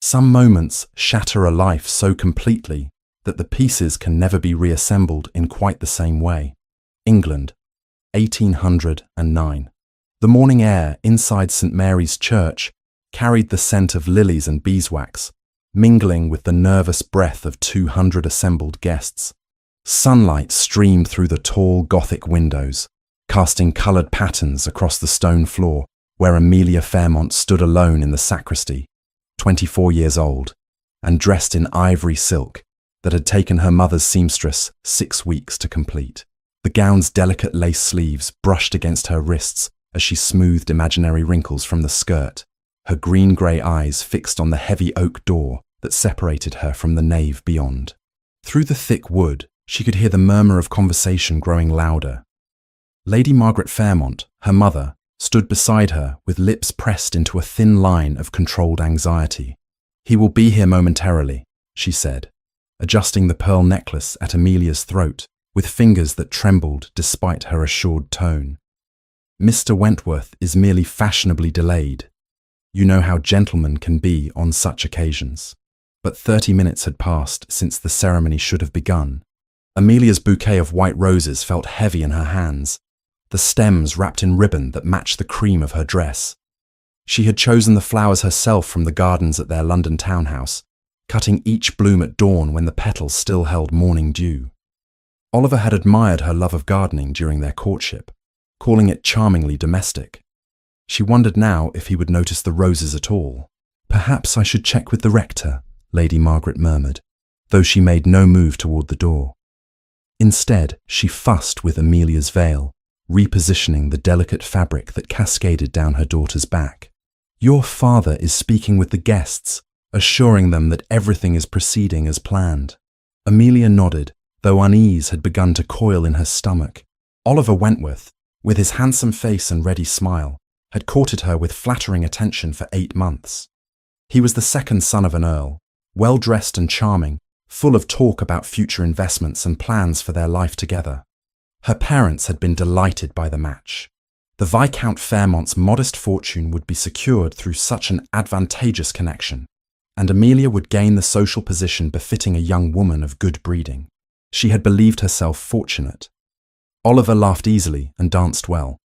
Some moments shatter a life so completely that the pieces can never be reassembled in quite the same way. England, 1809. The morning air inside St. Mary's Church carried the scent of lilies and beeswax, mingling with the nervous breath of 200 assembled guests. Sunlight streamed through the tall Gothic windows, casting coloured patterns across the stone floor where Amelia Fairmont stood alone in the sacristy, 24 years old, and dressed in ivory silk that had taken her mother's seamstress 6 weeks to complete. The gown's delicate lace sleeves brushed against her wrists as she smoothed imaginary wrinkles from the skirt, her green-grey eyes fixed on the heavy oak door that separated her from the nave beyond. Through the thick wood, she could hear the murmur of conversation growing louder. Lady Margaret Fairmont, her mother, stood beside her with lips pressed into a thin line of controlled anxiety. "He will be here momentarily," she said, adjusting the pearl necklace at Amelia's throat with fingers that trembled despite her assured tone. "Mr. Wentworth is merely fashionably delayed. You know how gentlemen can be on such occasions." But 30 minutes had passed since the ceremony should have begun. Amelia's bouquet of white roses felt heavy in her hands, the stems wrapped in ribbon that matched the cream of her dress. She had chosen the flowers herself from the gardens at their London townhouse, cutting each bloom at dawn when the petals still held morning dew. Oliver had admired her love of gardening during their courtship, calling it charmingly domestic. She wondered now if he would notice the roses at all. "Perhaps I should check with the rector," Lady Margaret murmured, though she made no move toward the door. Instead, she fussed with Amelia's veil, repositioning the delicate fabric that cascaded down her daughter's back. "Your father is speaking with the guests, assuring them that everything is proceeding as planned." Amelia nodded, though unease had begun to coil in her stomach. Oliver Wentworth, with his handsome face and ready smile, had courted her with flattering attention for 8 months. He was the second son of an earl, well-dressed and charming, full of talk about future investments and plans for their life together. Her parents had been delighted by the match. The Viscount Fairmont's modest fortune would be secured through such an advantageous connection, and Amelia would gain the social position befitting a young woman of good breeding. She had believed herself fortunate. Oliver laughed easily and danced well.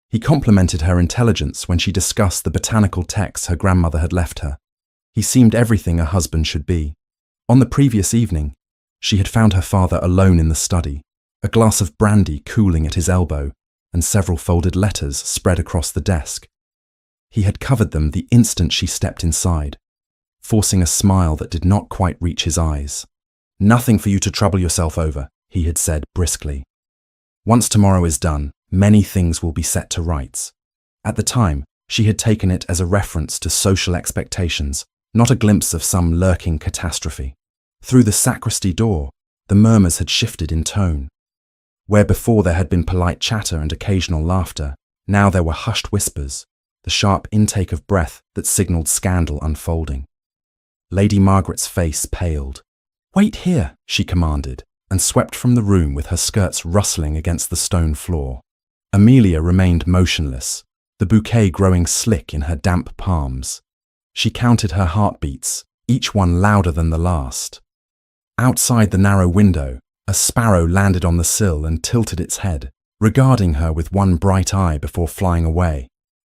He complimented her intelligence when she discussed the botanical texts her grandmother had left her. He seemed everything a husband should be. On the previous evening, she had found her father alone in the study, a glass of brandy cooling at his elbow, and several folded letters spread across the desk. He had covered them the instant she stepped inside, forcing a smile that did not quite reach his eyes. "Nothing for you to trouble yourself over," he had said briskly. "Once tomorrow is done, many things will be set to rights." At the time, she had taken it as a reference to social expectations, not a glimpse of some lurking catastrophe. Through the sacristy door, the murmurs had shifted in tone. Where before there had been polite chatter and occasional laughter, now there were hushed whispers, the sharp intake of breath that signalled scandal unfolding. Lady Margaret's face paled. "Wait here," she commanded, and swept from the room with her skirts rustling against the stone floor. Amelia remained motionless, the bouquet growing slick in her damp palms. She counted her heartbeats, each one louder than the last. Outside the narrow window, a sparrow landed on the sill and tilted its head, regarding her with one bright eye before flying away.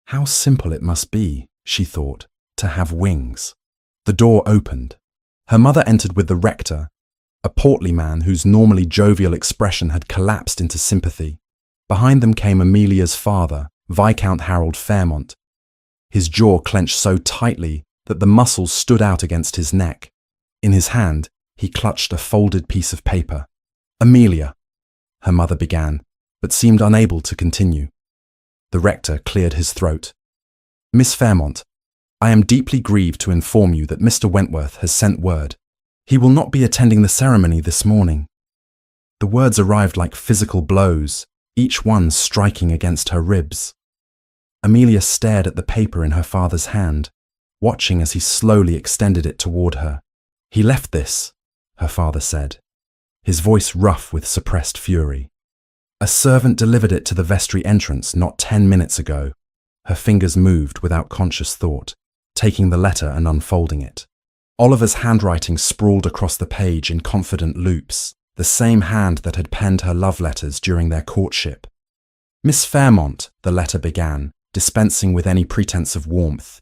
How simple it must be, she thought, to have wings. The door opened. Her mother entered with the rector, a portly man whose normally jovial expression had collapsed into sympathy. Behind them came Amelia's father, Viscount Harold Fairmont, his jaw clenched so tightly that the muscles stood out against his neck. In his hand, he clutched a folded piece of paper. "Amelia," her mother began, but seemed unable to continue. The rector cleared his throat. "Miss Fairmont, I am deeply grieved to inform you that Mr. Wentworth has sent word. He will not be attending the ceremony this morning." The words arrived like physical blows, each one striking against her ribs. Amelia stared at the paper in her father's hand, watching as he slowly extended it toward her. "He left this," her father said, his voice rough with suppressed fury. "A servant delivered it to the vestry entrance not 10 minutes ago." Her fingers moved without conscious thought, taking the letter and unfolding it. Oliver's handwriting sprawled across the page in confident loops, the same hand that had penned her love letters during their courtship. "Miss Fairmont," the letter began, dispensing with any pretense of warmth,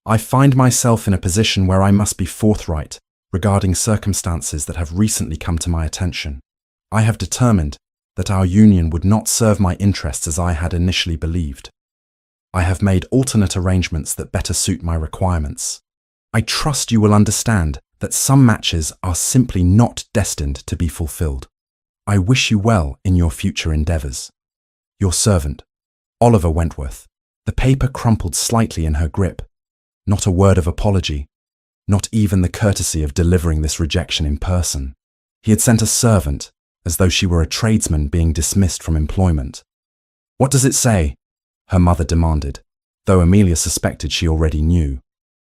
"I find myself in a position where I must be forthright regarding circumstances that have recently come to my attention. I have determined that our union would not serve my interests as I had initially believed. I have made alternate arrangements that better suit my requirements. I trust you will understand that some matches are simply not destined to be fulfilled. I wish you well in your future endeavours. Your servant, Oliver Wentworth." The paper crumpled slightly in her grip. Not a word of apology, not even the courtesy of delivering this rejection in person. He had sent a servant, as though she were a tradesman being dismissed from employment. "What does it say?" her mother demanded, though Amelia suspected she already knew.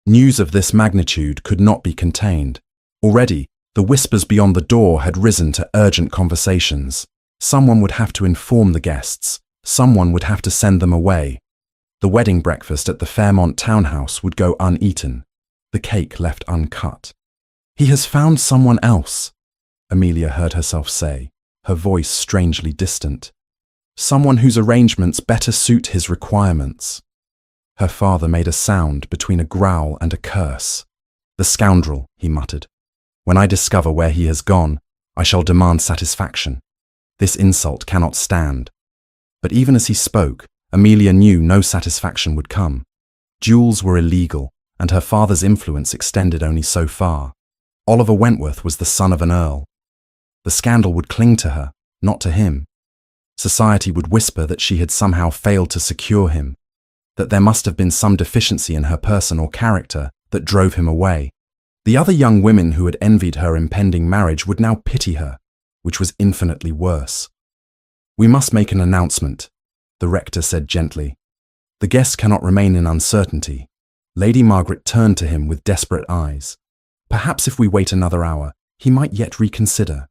News of this magnitude could not be contained. Already, the whispers beyond the door had risen to urgent conversations. Someone would have to inform the guests. Someone would have to send them away. The wedding breakfast at the Fairmont townhouse would go uneaten, the cake left uncut. "He has found someone else," Amelia heard herself say, her voice strangely distant. "Someone whose arrangements better suit his requirements." Her father made a sound between a growl and a curse. "The scoundrel," he muttered. "When I discover where he has gone, I shall demand satisfaction. This insult cannot stand." But even as he spoke, Amelia knew no satisfaction would come. Duels were illegal, and her father's influence extended only so far. Oliver Wentworth was the son of an earl. The scandal would cling to her, not to him. Society would whisper that she had somehow failed to secure him, that there must have been some deficiency in her person or character that drove him away. The other young women who had envied her impending marriage would now pity her, which was infinitely worse. "We must make an announcement," the rector said gently. "The guests cannot remain in uncertainty." Lady Margaret turned to him with desperate eyes. "Perhaps if we wait another hour, he might yet reconsider.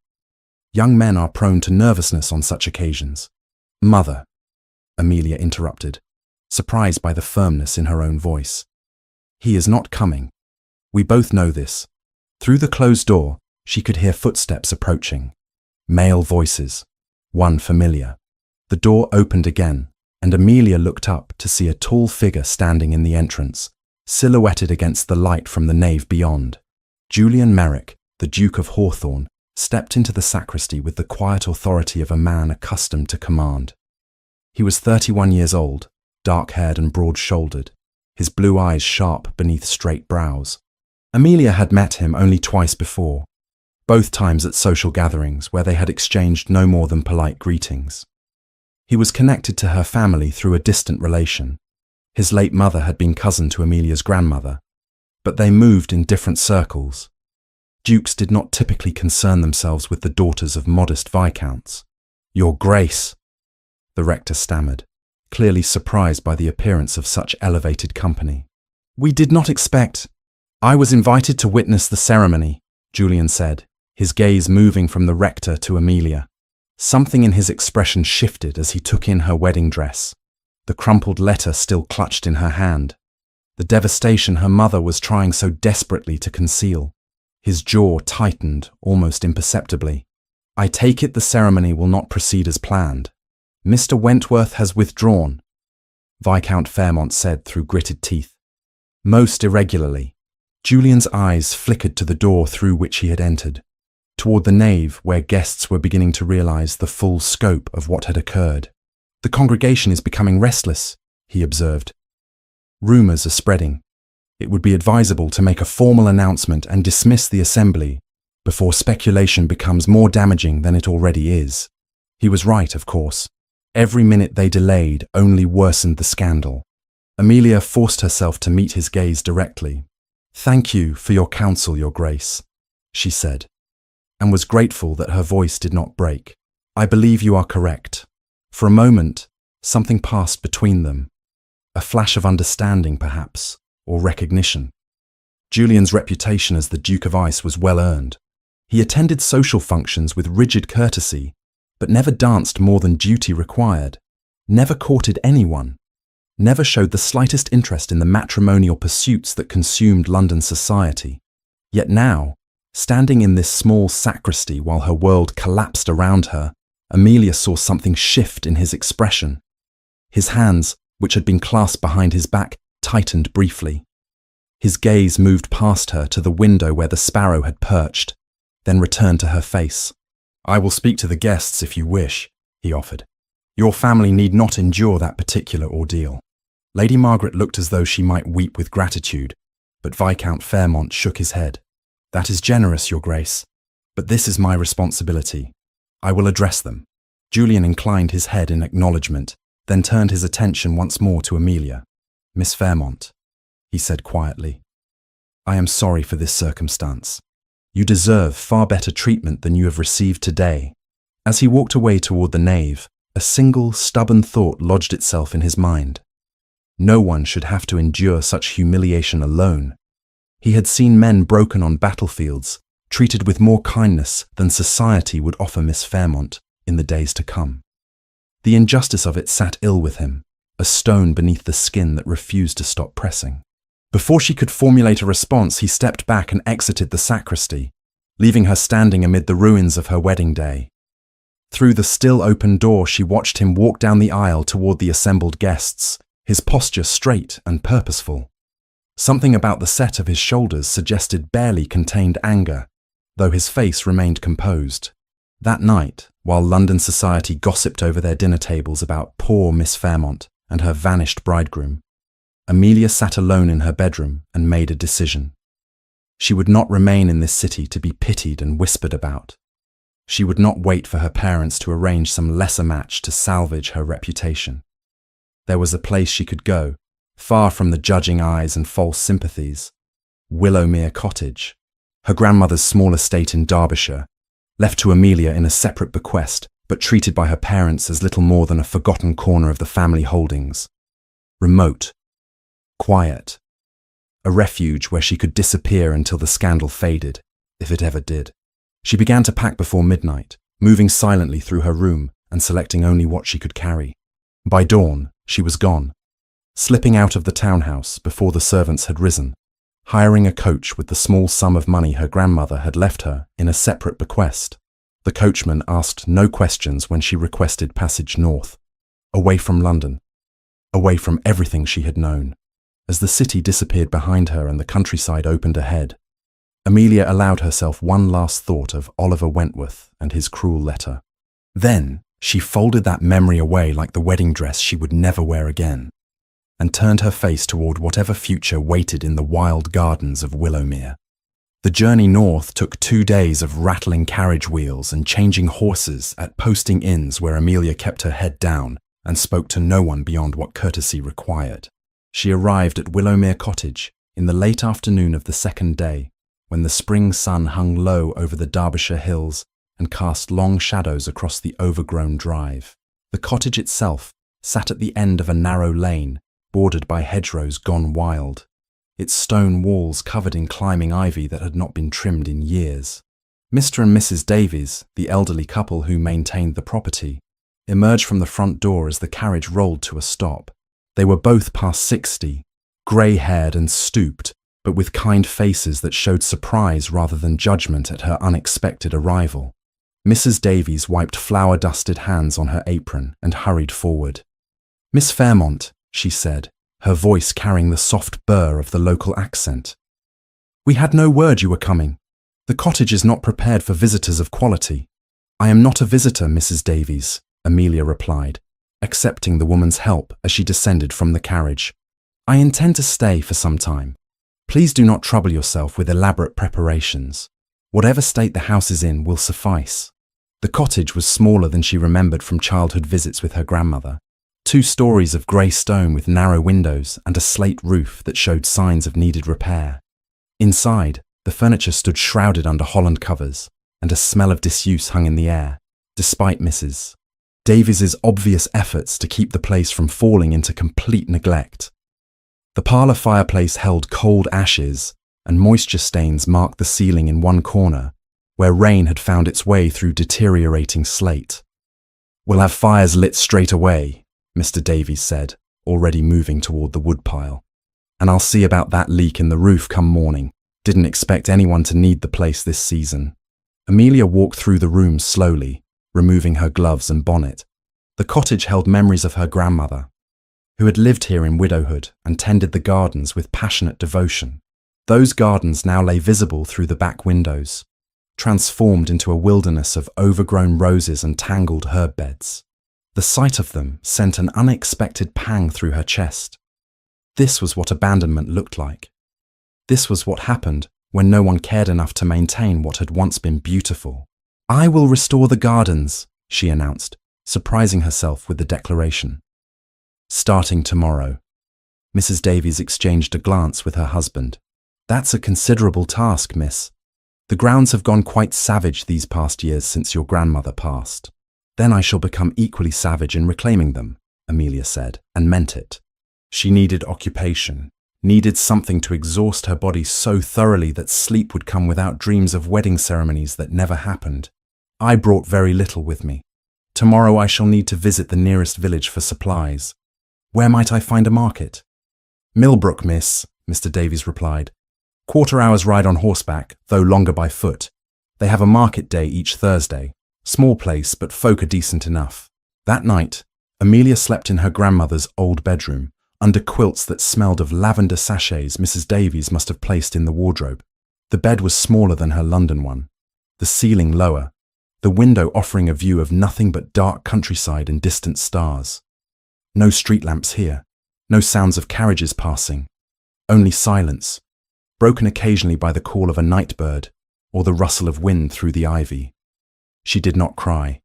Young men are prone to nervousness on such occasions." "Mother," Amelia interrupted, surprised by the firmness in her own voice. "He is not coming. We both know this." Through the closed door, she could hear footsteps approaching. Male voices, one familiar. The door opened again, and Amelia looked up to see a tall figure standing in the entrance, silhouetted against the light from the nave beyond. Julian Merrick, the Duke of Hawthorne, stepped into the sacristy with the quiet authority of a man accustomed to command. He was 31 years old, dark-haired and broad-shouldered, his blue eyes sharp beneath straight brows. Amelia had met him only twice before, both times at social gatherings where they had exchanged no more than polite greetings. He was connected to her family through a distant relation. His late mother had been cousin to Amelia's grandmother, but they moved in different circles. Dukes did not typically concern themselves with the daughters of modest viscounts. "Your Grace," the rector stammered, clearly surprised by the appearance of such elevated company. "We did not expect—" "I was invited to witness the ceremony," Julian said, his gaze moving from the rector to Amelia. Something in his expression shifted as he took in her wedding dress, the crumpled letter still clutched in her hand, the devastation her mother was trying so desperately to conceal. His jaw tightened almost imperceptibly. "I take it the ceremony will not proceed as planned. Mr. Wentworth has withdrawn," Viscount Fairmont said through gritted teeth. Most irregularly, Julian's eyes flickered to the door through which he had entered, toward the nave where guests were beginning to realize the full scope of what had occurred. "The congregation is becoming restless," he observed. "Rumors are spreading. It would be advisable to make a formal announcement and dismiss the assembly before speculation becomes more damaging than it already is." He was right, of course. Every minute they delayed only worsened the scandal. Amelia forced herself to meet his gaze directly. "Thank you for your counsel, Your Grace," she said, and was grateful that her voice did not break. "I believe you are correct." For a moment, something passed between them. A flash of understanding, perhaps, or recognition. Julian's reputation as the Duke of Ice was well earned. He attended social functions with rigid courtesy, but never danced more than duty required, never courted anyone, never showed the slightest interest in the matrimonial pursuits that consumed London society. Yet now, standing in this small sacristy while her world collapsed around her, Amelia saw something shift in his expression. His hands, which had been clasped behind his back, tightened briefly. His gaze moved past her to the window where the sparrow had perched, then returned to her face. "I will speak to the guests if you wish," he offered. "Your family need not endure that particular ordeal." Lady Margaret looked as though she might weep with gratitude, but Viscount Fairmont shook his head. "That is generous, Your Grace, but this is my responsibility. I will address them." Julian inclined his head in acknowledgement, then turned his attention once more to Amelia. "Miss Fairmont," he said quietly, "I am sorry for this circumstance. You deserve far better treatment than you have received today." As he walked away toward the nave, a single stubborn thought lodged itself in his mind. No one should have to endure such humiliation alone. He had seen men broken on battlefields, treated with more kindness than society would offer Miss Fairmont in the days to come. The injustice of it sat ill with him, a stone beneath the skin that refused to stop pressing. Before she could formulate a response, he stepped back and exited the sacristy, leaving her standing amid the ruins of her wedding day. Through the still open door, she watched him walk down the aisle toward the assembled guests, his posture straight and purposeful. Something about the set of his shoulders suggested barely contained anger, though his face remained composed. That night, while London society gossiped over their dinner tables about poor Miss Fairmont and her vanished bridegroom, Amelia sat alone in her bedroom and made a decision. She would not remain in this city to be pitied and whispered about. She would not wait for her parents to arrange some lesser match to salvage her reputation. There was a place she could go, far from the judging eyes and false sympathies. Willowmere Cottage, her grandmother's small estate in Derbyshire, left to Amelia in a separate bequest, but treated by her parents as little more than a forgotten corner of the family holdings. Remote, quiet, a refuge where she could disappear until the scandal faded, if it ever did. She began to pack before midnight, moving silently through her room and selecting only what she could carry. By dawn, she was gone, slipping out of the townhouse before the servants had risen, hiring a coach with the small sum of money her grandmother had left her in a separate bequest. The coachman asked no questions when she requested passage north, away from London, away from everything she had known. As the city disappeared behind her and the countryside opened ahead, Amelia allowed herself one last thought of Oliver Wentworth and his cruel letter. Then she folded that memory away like the wedding dress she would never wear again, and turned her face toward whatever future waited in the wild gardens of Willowmere. The journey north took 2 days of rattling carriage wheels and changing horses at posting inns where Amelia kept her head down and spoke to no one beyond what courtesy required. She arrived at Willowmere Cottage in the late afternoon of the second day, when the spring sun hung low over the Derbyshire hills and cast long shadows across the overgrown drive. The cottage itself sat at the end of a narrow lane, bordered by hedgerows gone wild, its stone walls covered in climbing ivy that had not been trimmed in years. Mr. and Mrs. Davies, the elderly couple who maintained the property, emerged from the front door as the carriage rolled to a stop. They were both past 60, grey-haired and stooped, but with kind faces that showed surprise rather than judgment at her unexpected arrival. Mrs. Davies wiped flour-dusted hands on her apron and hurried forward. "Miss Fairmont," she said, her voice carrying the soft burr of the local accent. "We had no word you were coming. The cottage is not prepared for visitors of quality." "I am not a visitor, Mrs. Davies," Amelia replied, accepting the woman's help as she descended from the carriage. "I intend to stay for some time. Please do not trouble yourself with elaborate preparations. Whatever state the house is in will suffice." The cottage was smaller than she remembered from childhood visits with her grandmother. 2 stories of grey stone with narrow windows and a slate roof that showed signs of needed repair. Inside, the furniture stood shrouded under holland covers, and a smell of disuse hung in the air, despite Mrs. Davies's obvious efforts to keep the place from falling into complete neglect. The parlour fireplace held cold ashes, and moisture stains marked the ceiling in one corner, where rain had found its way through deteriorating slate. "We'll have fires lit straight away," Mr. Davies said, already moving toward the woodpile. "And I'll see about that leak in the roof come morning." Didn't expect anyone to need the place this season. Amelia walked through the rooms slowly, removing her gloves and bonnet. The cottage held memories of her grandmother, who had lived here in widowhood and tended the gardens with passionate devotion. Those gardens now lay visible through the back windows, transformed into a wilderness of overgrown roses and tangled herb beds. The sight of them sent an unexpected pang through her chest. This was what abandonment looked like. This was what happened when no one cared enough to maintain what had once been beautiful. "I will restore the gardens," she announced, surprising herself with the declaration. "Starting tomorrow." Mrs. Davies exchanged a glance with her husband. "That's a considerable task, miss. The grounds have gone quite savage these past years since your grandmother passed." "Then I shall become equally savage in reclaiming them," Amelia said, and meant it. She needed occupation, needed something to exhaust her body so thoroughly that sleep would come without dreams of wedding ceremonies that never happened. "I brought very little with me. Tomorrow I shall need to visit the nearest village for supplies. Where might I find a market?" "Millbrook, miss," Mr. Davies replied. "Quarter-hour's ride on horseback, though longer by foot. They have a market day each Thursday. Small place, but folk are decent enough." That night, Amelia slept in her grandmother's old bedroom, under quilts that smelled of lavender sachets Mrs. Davies must have placed in the wardrobe. The bed was smaller than her London one, the ceiling lower, the window offering a view of nothing but dark countryside and distant stars. No street lamps here, no sounds of carriages passing, only silence, broken occasionally by the call of a night bird or the rustle of wind through the ivy. She did not cry.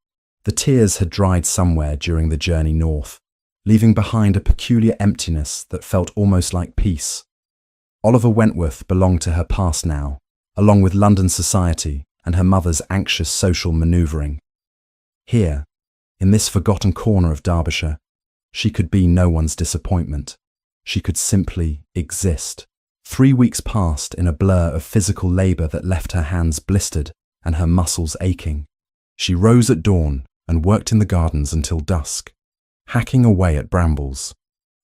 The tears had dried somewhere during the journey north, leaving behind a peculiar emptiness that felt almost like peace. Oliver Wentworth belonged to her past now, along with London society and her mother's anxious social manoeuvring. Here, in this forgotten corner of Derbyshire, she could be no one's disappointment. She could simply exist. 3 weeks passed in a blur of physical labour that left her hands blistered and her muscles aching. She rose at dawn and worked in the gardens until dusk, hacking away at brambles,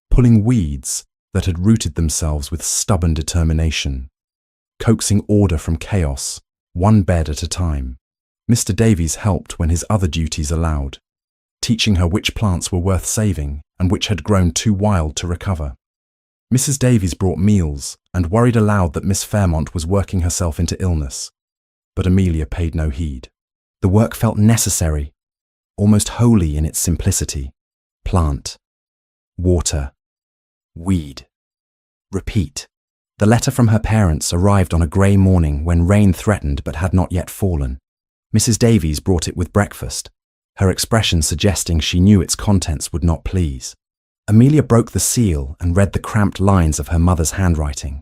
pulling weeds that had rooted themselves with stubborn determination, coaxing order from chaos, one bed at a time. Mr. Davies helped when his other duties allowed, teaching her which plants were worth saving and which had grown too wild to recover. Mrs. Davies brought meals and worried aloud that Miss Fairmont was working herself into illness, but Amelia paid no heed. The work felt necessary, almost holy in its simplicity. Plant, water, weed, repeat. The letter from her parents arrived on a grey morning when rain threatened but had not yet fallen. Mrs. Davies brought it with breakfast, her expression suggesting she knew its contents would not please. Amelia broke the seal and read the cramped lines of her mother's handwriting.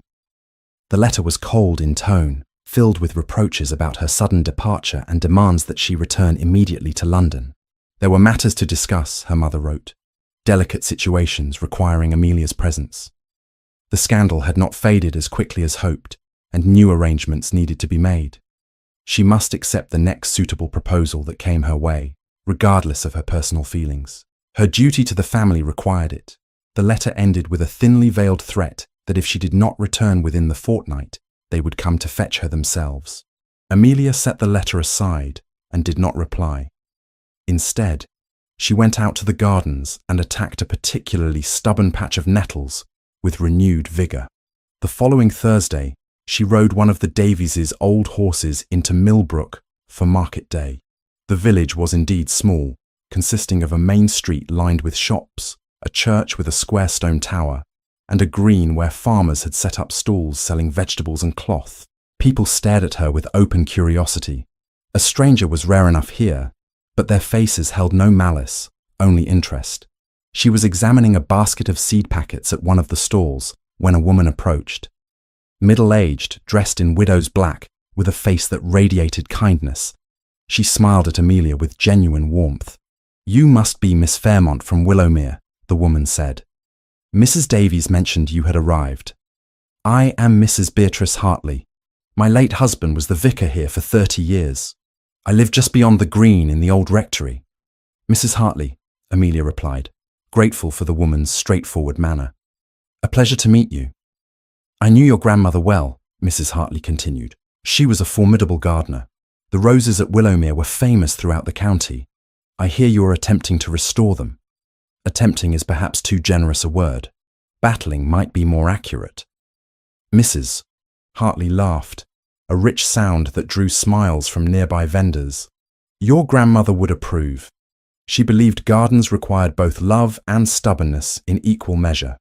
The letter was cold in tone, filled with reproaches about her sudden departure and demands that she return immediately to London. There were matters to discuss, her mother wrote, delicate situations requiring Amelia's presence. The scandal had not faded as quickly as hoped, and new arrangements needed to be made. She must accept the next suitable proposal that came her way, regardless of her personal feelings. Her duty to the family required it. The letter ended with a thinly veiled threat that if she did not return within the fortnight, they would come to fetch her themselves. Amelia set the letter aside and did not reply. Instead, she went out to the gardens and attacked a particularly stubborn patch of nettles with renewed vigour. The following Thursday, she rode one of the Davies' old horses into Millbrook for market day. The village was indeed small, consisting of a main street lined with shops, a church with a square stone tower, and a green where farmers had set up stalls selling vegetables and cloth. People stared at her with open curiosity. A stranger was rare enough here, but their faces held no malice, only interest. She was examining a basket of seed packets at one of the stalls when a woman approached. Middle-aged, dressed in widow's black, with a face that radiated kindness, she smiled at Amelia with genuine warmth. "You must be Miss Fairmont from Willowmere," the woman said. "Mrs. Davies mentioned you had arrived. I am Mrs. Beatrice Hartley. My late husband was the vicar here for 30 years. I live just beyond the green in the old rectory." "Mrs. Hartley," Amelia replied, grateful for the woman's straightforward manner. "A pleasure to meet you. I knew your grandmother well, Mrs. Hartley continued. She was a formidable gardener. The roses at Willowmere were famous throughout the county. I hear you are attempting to restore them. Attempting is perhaps too generous a word. Battling might be more accurate. Mrs. Hartley laughed, a rich sound that drew smiles from nearby vendors. Your grandmother would approve. She believed gardens required both love and stubbornness in equal measure.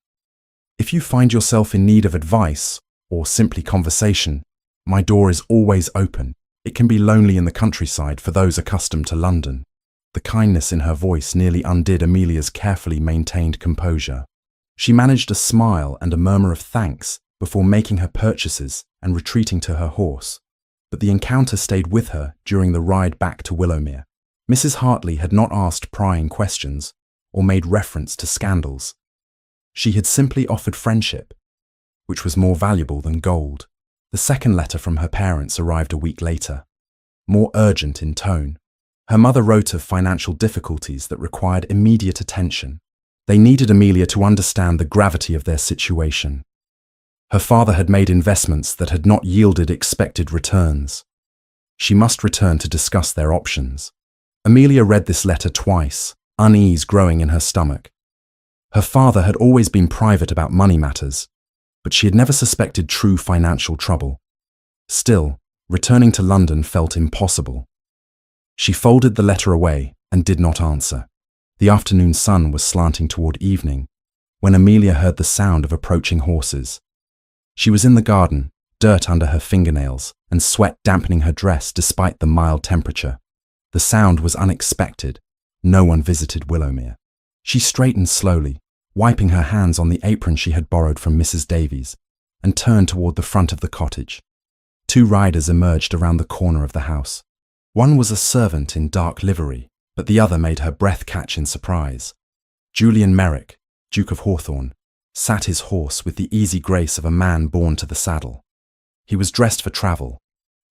If you find yourself in need of advice, or simply conversation, my door is always open. It can be lonely in the countryside for those accustomed to London. The kindness in her voice nearly undid Amelia's carefully maintained composure. She managed a smile and a murmur of thanks before making her purchases and retreating to her horse. But the encounter stayed with her during the ride back to Willowmere. Mrs. Hartley had not asked prying questions or made reference to scandals. She had simply offered friendship, which was more valuable than gold. The second letter from her parents arrived a week later, more urgent in tone. Her mother wrote of financial difficulties that required immediate attention. They needed Amelia to understand the gravity of their situation. Her father had made investments that had not yielded expected returns. She must return to discuss their options. Amelia read this letter twice, unease growing in her stomach. Her father had always been private about money matters, but she had never suspected true financial trouble. Still, returning to London felt impossible. She folded the letter away and did not answer. The afternoon sun was slanting toward evening when Amelia heard the sound of approaching horses. She was in the garden, dirt under her fingernails and sweat dampening her dress despite the mild temperature. The sound was unexpected. No one visited Willowmere. She straightened slowly, wiping her hands on the apron she had borrowed from Mrs. Davies, and turned toward the front of the cottage. Two riders emerged around the corner of the house. One was a servant in dark livery, but the other made her breath catch in surprise. Julian Merrick, Duke of Hawthorne, sat his horse with the easy grace of a man born to the saddle. He was dressed for travel,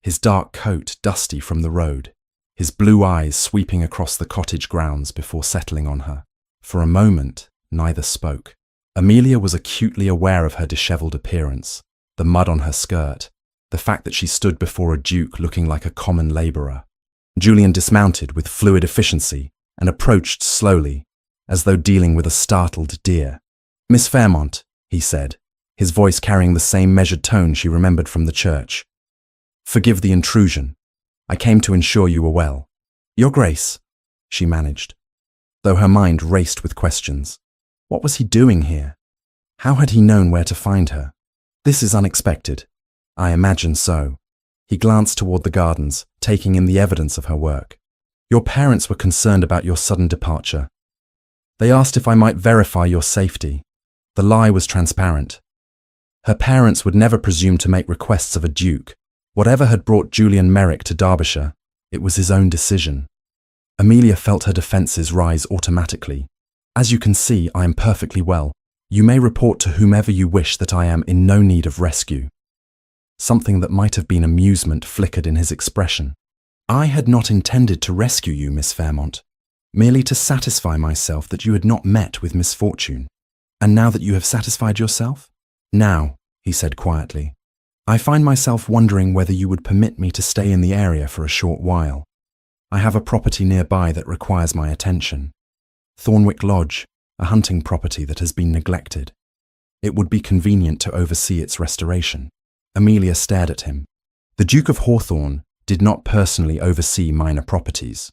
his dark coat dusty from the road, his blue eyes sweeping across the cottage grounds before settling on her. For a moment, neither spoke. Amelia was acutely aware of her dishevelled appearance, the mud on her skirt, the fact that she stood before a duke looking like a common labourer. Julian dismounted with fluid efficiency and approached slowly, as though dealing with a startled deer. "Miss Fairmont," he said, his voice carrying the same measured tone she remembered from the church. "Forgive the intrusion. I came to ensure you were well." "Your Grace," she managed, though her mind raced with questions. What was he doing here? How had he known where to find her? "This is unexpected." "I imagine so." He glanced toward the gardens, taking in the evidence of her work. "Your parents were concerned about your sudden departure. They asked if I might verify your safety." The lie was transparent. Her parents would never presume to make requests of a duke. Whatever had brought Julian Merrick to Derbyshire, it was his own decision. Amelia felt her defences rise automatically. "As you can see, I am perfectly well. You may report to whomever you wish that I am in no need of rescue." Something that might have been amusement flickered in his expression. "I had not intended to rescue you, Miss Fairmont, merely to satisfy myself that you had not met with misfortune. And now that you have satisfied yourself?" "Now," he said quietly, "I find myself wondering whether you would permit me to stay in the area for a short while. I have a property nearby that requires my attention. Thornwick Lodge, a hunting property that has been neglected. It would be convenient to oversee its restoration." Amelia stared at him. The Duke of Hawthorne did not personally oversee minor properties.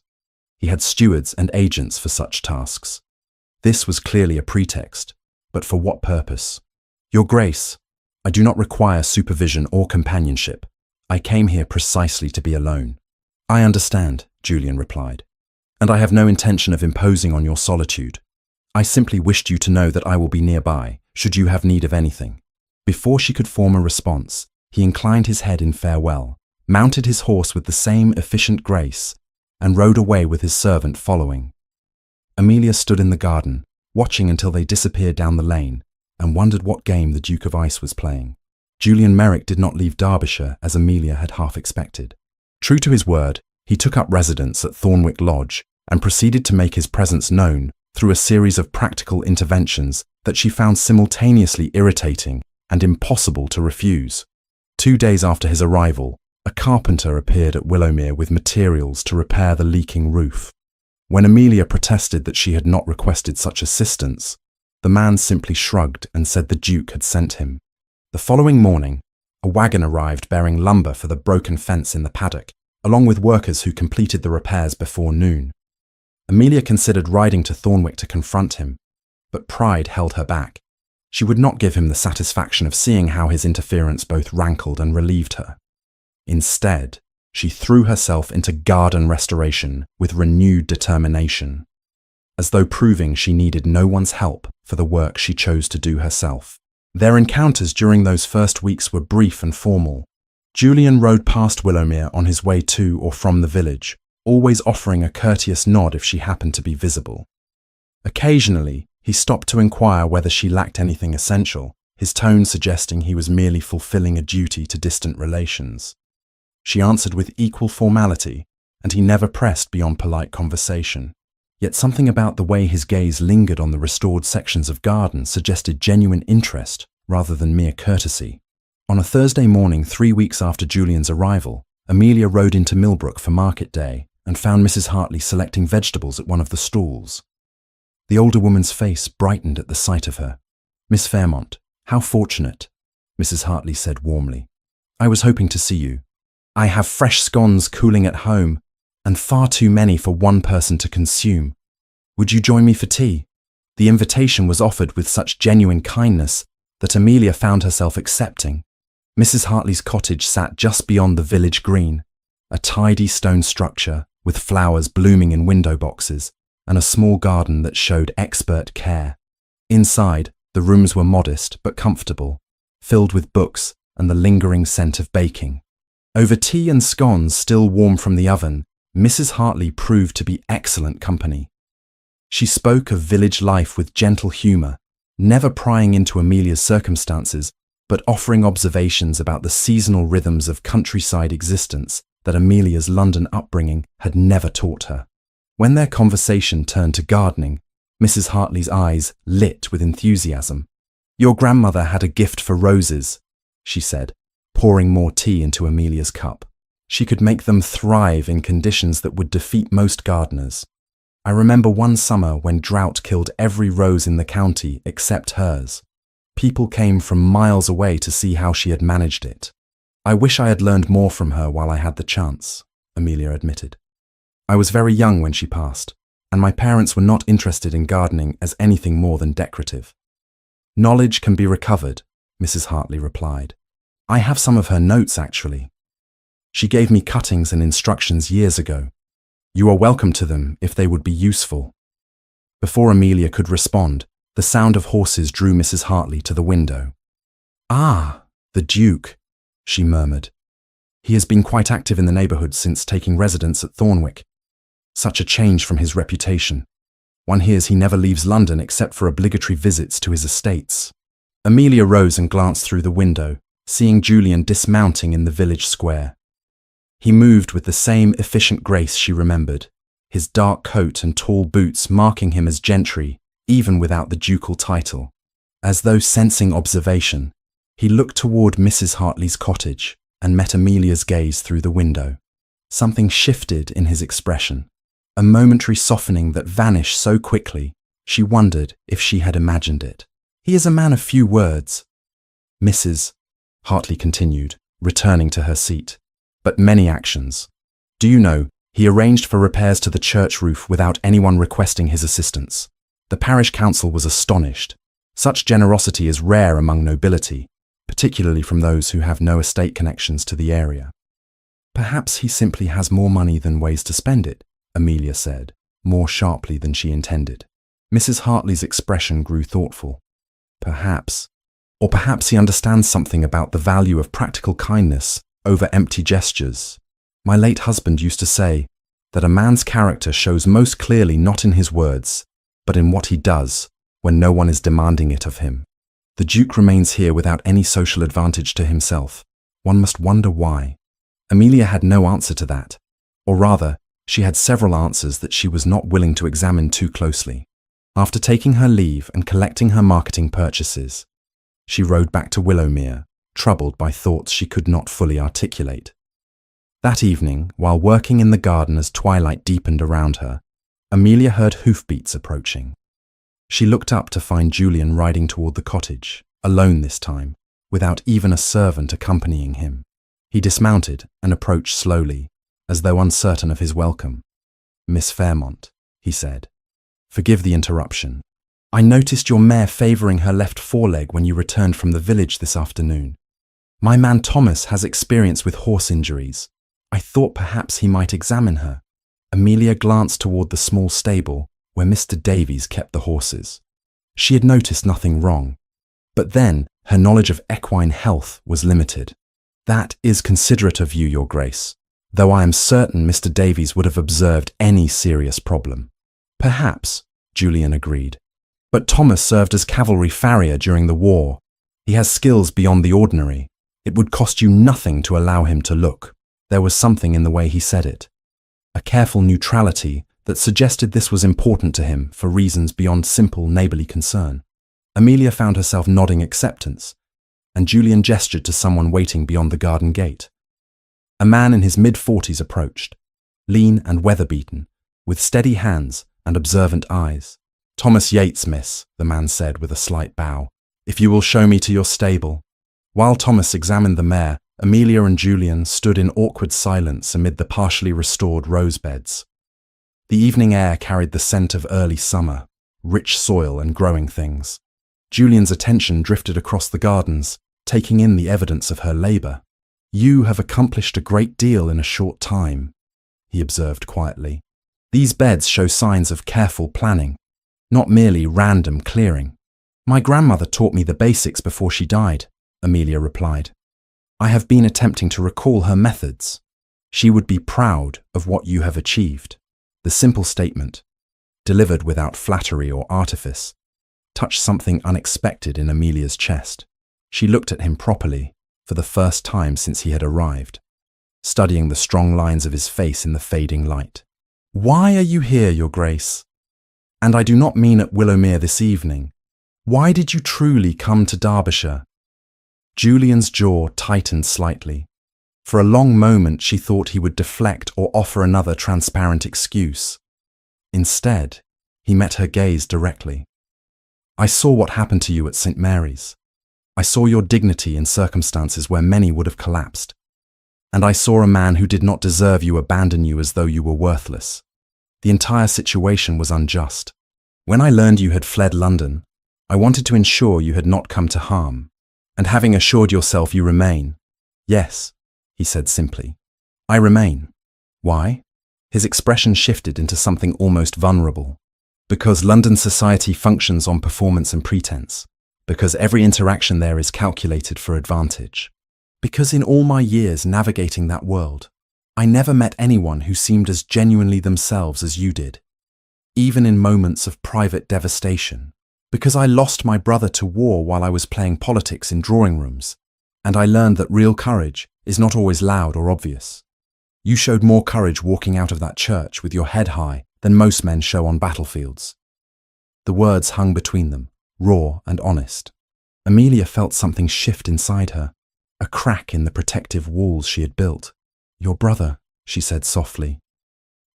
He had stewards and agents for such tasks. This was clearly a pretext, but for what purpose? "Your Grace, I do not require supervision or companionship. I came here precisely to be alone." "I understand," Julian replied, "and I have no intention of imposing on your solitude. I simply wished you to know that I will be nearby, should you have need of anything." Before she could form a response, he inclined his head in farewell, mounted his horse with the same efficient grace, and rode away with his servant following. Amelia stood in the garden, watching until they disappeared down the lane, and wondered what game the Duke of Ice was playing. Julian Merrick did not leave Derbyshire as Amelia had half expected. True to his word, he took up residence at Thornwick Lodge and proceeded to make his presence known through a series of practical interventions that she found simultaneously irritating and impossible to refuse. 2 days after his arrival, a carpenter appeared at Willowmere with materials to repair the leaking roof. When Amelia protested that she had not requested such assistance, the man simply shrugged and said the Duke had sent him. The following morning, a wagon arrived bearing lumber for the broken fence in the paddock, along with workers who completed the repairs before noon. Amelia considered riding to Thornwick to confront him, but pride held her back. She would not give him the satisfaction of seeing how his interference both rankled and relieved her. Instead, she threw herself into garden restoration with renewed determination, as though proving she needed no one's help for the work she chose to do herself. Their encounters during those first weeks were brief and formal. Julian rode past Willowmere on his way to or from the village, always offering a courteous nod if she happened to be visible. Occasionally, he stopped to inquire whether she lacked anything essential, his tone suggesting he was merely fulfilling a duty to distant relations. She answered with equal formality, and he never pressed beyond polite conversation. Yet something about the way his gaze lingered on the restored sections of garden suggested genuine interest rather than mere courtesy. On a Thursday morning 3 weeks after Julian's arrival, Amelia rode into Millbrook for market day and found Mrs. Hartley selecting vegetables at one of the stalls. The older woman's face brightened at the sight of her. "Miss Fairmont, how fortunate," Mrs. Hartley said warmly. "I was hoping to see you. I have fresh scones cooling at home, and far too many for one person to consume. Would you join me for tea?" The invitation was offered with such genuine kindness that Amelia found herself accepting. Mrs. Hartley's cottage sat just beyond the village green, a tidy stone structure with flowers blooming in window boxes and a small garden that showed expert care. Inside, the rooms were modest but comfortable, filled with books and the lingering scent of baking. Over tea and scones still warm from the oven, Mrs. Hartley proved to be excellent company. She spoke of village life with gentle humour, never prying into Amelia's circumstances, but offering observations about the seasonal rhythms of countryside existence that Amelia's London upbringing had never taught her. When their conversation turned to gardening, Mrs. Hartley's eyes lit with enthusiasm. "Your grandmother had a gift for roses," she said, pouring more tea into Amelia's cup. "She could make them thrive in conditions that would defeat most gardeners. I remember one summer when drought killed every rose in the county except hers. People came from miles away to see how she had managed it. I wish I had learned more from her while I had the chance," Amelia admitted. "I was very young when she passed, and my parents were not interested in gardening as anything more than decorative." "Knowledge can be recovered," Mrs. Hartley replied. "I have some of her notes, actually. She gave me cuttings and instructions years ago. You are welcome to them if they would be useful." Before Amelia could respond, the sound of horses drew Mrs. Hartley to the window. "Ah, the Duke," she murmured. "He has been quite active in the neighbourhood since taking residence at Thornwick. Such a change from his reputation. One hears he never leaves London except for obligatory visits to his estates." Amelia rose and glanced through the window, seeing Julian dismounting in the village square. He moved with the same efficient grace she remembered, his dark coat and tall boots marking him as gentry, even without the ducal title. As though sensing observation, he looked toward Mrs. Hartley's cottage and met Amelia's gaze through the window. Something shifted in his expression, a momentary softening that vanished so quickly, she wondered if she had imagined it. "He is a man of few words, Mrs. Hartley continued, returning to her seat, "but many actions. Do you know, he arranged for repairs to the church roof without anyone requesting his assistance. The parish council was astonished. Such generosity is rare among nobility, particularly from those who have no estate connections to the area." "Perhaps he simply has more money than ways to spend it," Amelia said, more sharply than she intended. Mrs. Hartley's expression grew thoughtful. "Perhaps. Or perhaps he understands something about the value of practical kindness over empty gestures. My late husband used to say that a man's character shows most clearly not in his words, but in what he does when no one is demanding it of him. The Duke remains here without any social advantage to himself. One must wonder why." Amelia had no answer to that, or rather, she had several answers that she was not willing to examine too closely. After taking her leave and collecting her marketing purchases, she rode back to Willowmere, troubled by thoughts she could not fully articulate. That evening, while working in the garden as twilight deepened around her, Amelia heard hoofbeats approaching. She looked up to find Julian riding toward the cottage, alone this time, without even a servant accompanying him. He dismounted and approached slowly, as though uncertain of his welcome. "Miss Fairmont," he said, "forgive the interruption. I noticed your mare favoring her left foreleg when you returned from the village this afternoon. My man Thomas has experience with horse injuries. I thought perhaps he might examine her." Amelia glanced toward the small stable where Mr. Davies kept the horses. She had noticed nothing wrong, but then her knowledge of equine health was limited. "That is considerate of you, Your Grace, though I am certain Mr. Davies would have observed any serious problem." "Perhaps," Julian agreed. "But Thomas served as cavalry farrier during the war. He has skills beyond the ordinary. It would cost you nothing to allow him to look." There was something in the way he said it, a careful neutrality that suggested this was important to him for reasons beyond simple neighborly concern. Amelia found herself nodding acceptance, and Julian gestured to someone waiting beyond the garden gate. A man in his mid-40s approached, lean and weather-beaten, with steady hands and observant eyes. "Thomas Yates, miss," the man said with a slight bow. "If you will show me to your stable." While Thomas examined the mare, Amelia and Julian stood in awkward silence amid the partially restored rose beds. The evening air carried the scent of early summer, rich soil and growing things. Julian's attention drifted across the gardens, taking in the evidence of her labor. "You have accomplished a great deal in a short time," he observed quietly. "These beds show signs of careful planning, not merely random clearing." "My grandmother taught me the basics before she died," Amelia replied. "I have been attempting to recall her methods. She would be proud of what you have achieved." The simple statement, delivered without flattery or artifice, touched something unexpected in Amelia's chest. She looked at him properly, for the first time since he had arrived, studying the strong lines of his face in the fading light. "Why are you here, Your Grace? And I do not mean at Willowmere this evening. Why did you truly come to Derbyshire?" Julian's jaw tightened slightly. For a long moment she thought he would deflect or offer another transparent excuse. Instead, he met her gaze directly. "I saw what happened to you at St. Mary's. I saw your dignity in circumstances where many would have collapsed. And I saw a man who did not deserve you abandon you as though you were worthless. The entire situation was unjust. When I learned you had fled London, I wanted to ensure you had not come to harm. And having assured yourself you remain." "Yes," he said simply. "I remain." "Why?" His expression shifted into something almost vulnerable. "Because London society functions on performance and pretense. Because every interaction there is calculated for advantage. Because in all my years navigating that world, I never met anyone who seemed as genuinely themselves as you did, even in moments of private devastation. Because I lost my brother to war while I was playing politics in drawing rooms, and I learned that real courage is not always loud or obvious. You showed more courage walking out of that church with your head high than most men show on battlefields." The words hung between them, raw and honest. Amelia felt something shift inside her, a crack in the protective walls she had built. "Your brother," she said softly.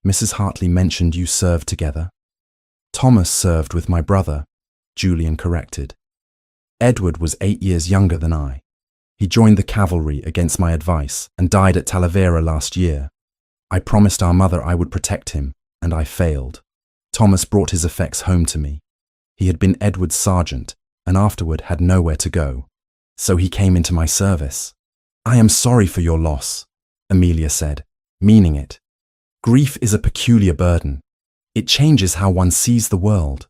"Mrs. Hartley mentioned you served together." "Thomas served with my brother," Julian corrected. "Edward was 8 years younger than I. He joined the cavalry against my advice and died at Talavera last year. I promised our mother I would protect him, and I failed. Thomas brought his effects home to me. He had been Edward's sergeant, and afterward had nowhere to go. So he came into my service." "I am sorry for your loss," Amelia said, meaning it. "Grief is a peculiar burden. It changes how one sees the world."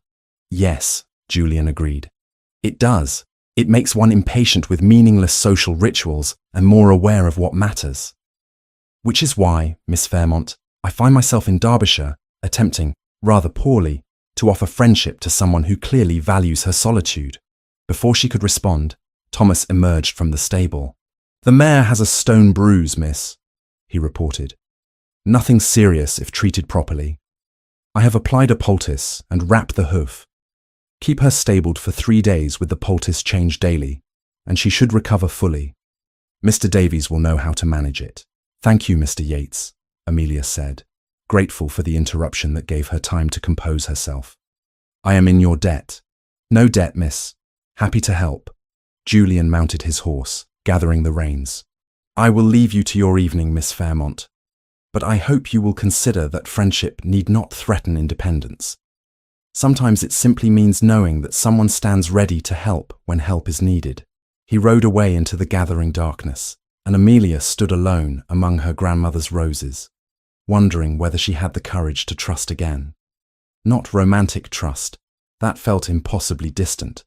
"Yes," Julian agreed. "It does. It makes one impatient with meaningless social rituals and more aware of what matters. Which is why, Miss Fairmont, I find myself in Derbyshire, attempting, rather poorly, to offer friendship to someone who clearly values her solitude." Before she could respond, Thomas emerged from the stable. "The mare has a stone bruise, miss," he reported. "Nothing serious if treated properly. I have applied a poultice and wrapped the hoof. Keep her stabled for 3 days with the poultice changed daily, and she should recover fully. Mr. Davies will know how to manage it. Thank you, Mr. Yates, Amelia said, grateful for the interruption that gave her time to compose herself. I am in your debt. No debt, miss. Happy to help. Julian mounted his horse, gathering the reins. I will leave you to your evening, Miss Fairmont, but I hope you will consider that friendship need not threaten independence. Sometimes it simply means knowing that someone stands ready to help when help is needed. He rode away into the gathering darkness, and Amelia stood alone among her grandmother's roses, wondering whether she had the courage to trust again. Not romantic trust, that felt impossibly distant,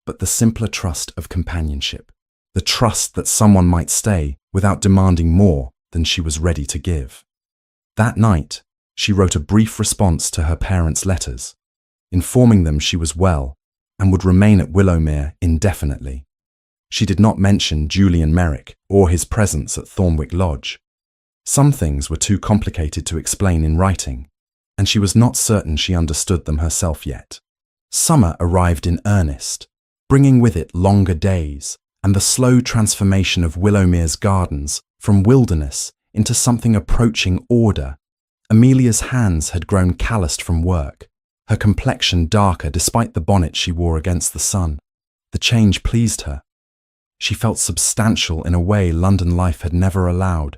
but the simpler trust of companionship, the trust that someone might stay without demanding more than she was ready to give. That night, she wrote a brief response to her parents' letters, informing them she was well and would remain at Willowmere indefinitely. She did not mention Julian Merrick or his presence at Thornwick Lodge. Some things were too complicated to explain in writing, and she was not certain she understood them herself yet. Summer arrived in earnest, bringing with it longer days and the slow transformation of Willowmere's gardens from wilderness into something approaching order. Amelia's hands had grown calloused from work, her complexion darker despite the bonnet she wore against the sun. The change pleased her. She felt substantial in a way London life had never allowed,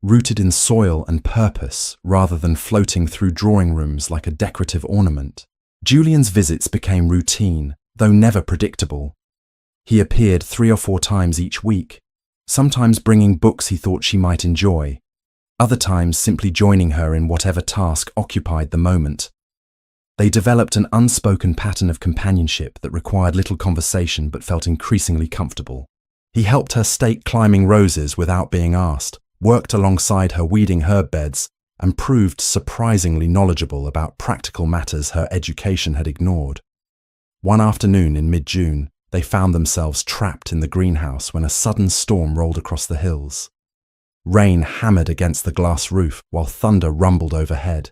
rooted in soil and purpose rather than floating through drawing rooms like a decorative ornament. Julian's visits became routine, though never predictable. He appeared 3 or 4 times each week, sometimes bringing books he thought she might enjoy, other times simply joining her in whatever task occupied the moment. They developed an unspoken pattern of companionship that required little conversation but felt increasingly comfortable. He helped her stake climbing roses without being asked, worked alongside her weeding herb beds, and proved surprisingly knowledgeable about practical matters her education had ignored. One afternoon in mid-June, they found themselves trapped in the greenhouse when a sudden storm rolled across the hills. Rain hammered against the glass roof while thunder rumbled overhead,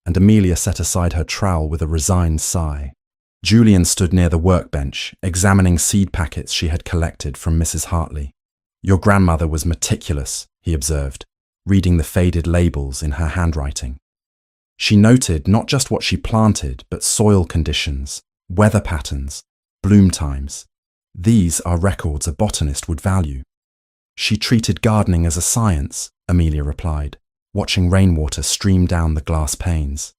and Amelia set aside her trowel with a resigned sigh. Julian stood near the workbench, examining seed packets she had collected from Mrs. Hartley. Your grandmother was meticulous, he observed, reading the faded labels in her handwriting. She noted not just what she planted, but soil conditions, weather patterns, bloom times. These are records a botanist would value. She treated gardening as a science, Amelia replied, watching rainwater stream down the glass panes.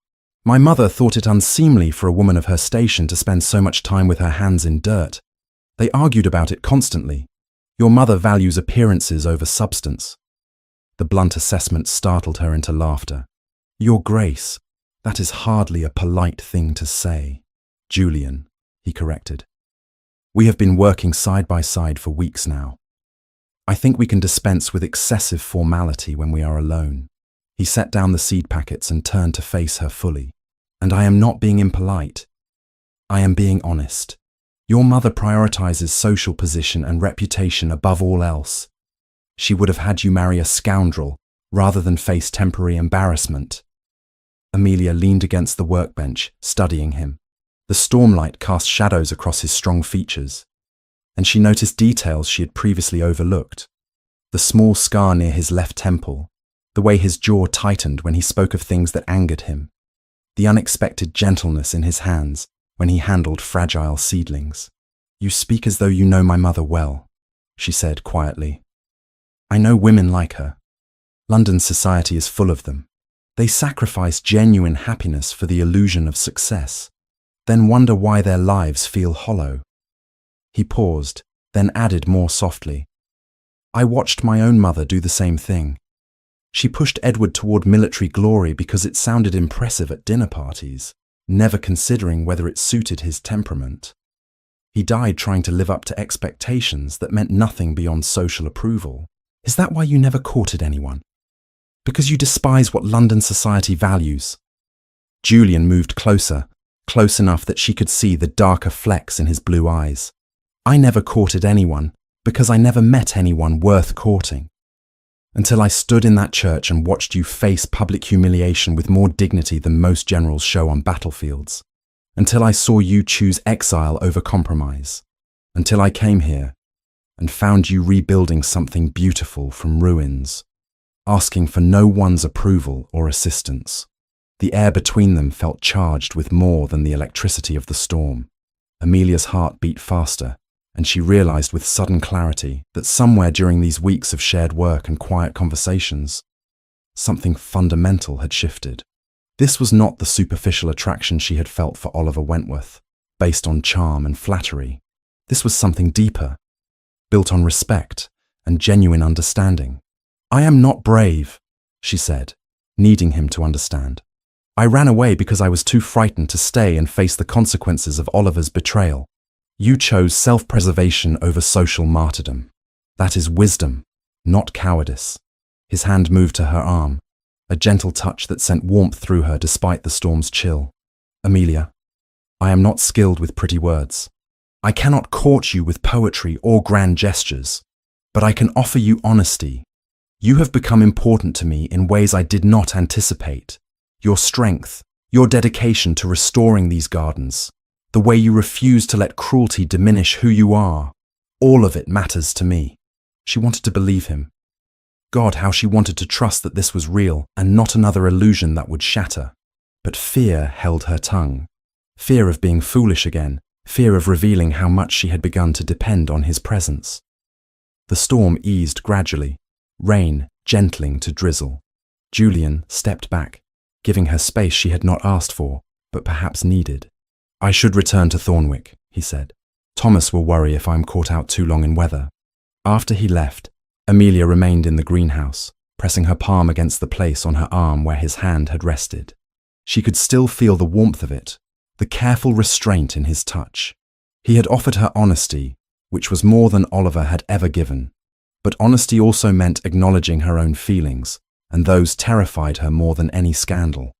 My mother thought it unseemly for a woman of her station to spend so much time with her hands in dirt. They argued about it constantly. Your mother values appearances over substance. The blunt assessment startled her into laughter. Your Grace, that is hardly a polite thing to say. Julian, he corrected. We have been working side by side for weeks now. I think we can dispense with excessive formality when we are alone. He set down the seed packets and turned to face her fully. And I am not being impolite. I am being honest. Your mother prioritizes social position and reputation above all else. She would have had you marry a scoundrel rather than face temporary embarrassment. Amelia leaned against the workbench, studying him. The stormlight cast shadows across his strong features, and she noticed details she had previously overlooked. The small scar near his left temple, the way his jaw tightened when he spoke of things that angered him, the unexpected gentleness in his hands when he handled fragile seedlings. You speak as though you know my mother well, she said quietly. I know women like her. London society is full of them. They sacrifice genuine happiness for the illusion of success, then wonder why their lives feel hollow. He paused, then added more softly. I watched my own mother do the same thing. She pushed Edward toward military glory because it sounded impressive at dinner parties, never considering whether it suited his temperament. He died trying to live up to expectations that meant nothing beyond social approval. Is that why you never courted anyone? Because you despise what London society values? Julian moved closer, close enough that she could see the darker flecks in his blue eyes. I never courted anyone because I never met anyone worth courting. Until I stood in that church and watched you face public humiliation with more dignity than most generals show on battlefields. Until I saw you choose exile over compromise. Until I came here and found you rebuilding something beautiful from ruins, asking for no one's approval or assistance. The air between them felt charged with more than the electricity of the storm. Amelia's heart beat faster, and she realized with sudden clarity that somewhere during these weeks of shared work and quiet conversations, something fundamental had shifted. This was not the superficial attraction she had felt for Oliver Wentworth, based on charm and flattery. This was something deeper, built on respect and genuine understanding. "I am not brave," she said, needing him to understand. "I ran away because I was too frightened to stay and face the consequences of Oliver's betrayal. You chose self-preservation over social martyrdom. That is wisdom, not cowardice." His hand moved to her arm, a gentle touch that sent warmth through her despite the storm's chill. "Amelia, I am not skilled with pretty words. I cannot court you with poetry or grand gestures, but I can offer you honesty. You have become important to me in ways I did not anticipate. Your strength, your dedication to restoring these gardens, the way you refuse to let cruelty diminish who you are, all of it matters to me." She wanted to believe him. God, how she wanted to trust that this was real and not another illusion that would shatter. But fear held her tongue. Fear of being foolish again, fear of revealing how much she had begun to depend on his presence. The storm eased gradually, rain gentling to drizzle. Julian stepped back, giving her space she had not asked for, but perhaps needed. "I should return to Thornwick," he said. "Thomas will worry if I'm caught out too long in weather." After he left, Amelia remained in the greenhouse, pressing her palm against the place on her arm where his hand had rested. She could still feel the warmth of it, the careful restraint in his touch. He had offered her honesty, which was more than Oliver had ever given. But honesty also meant acknowledging her own feelings, and those terrified her more than any scandal.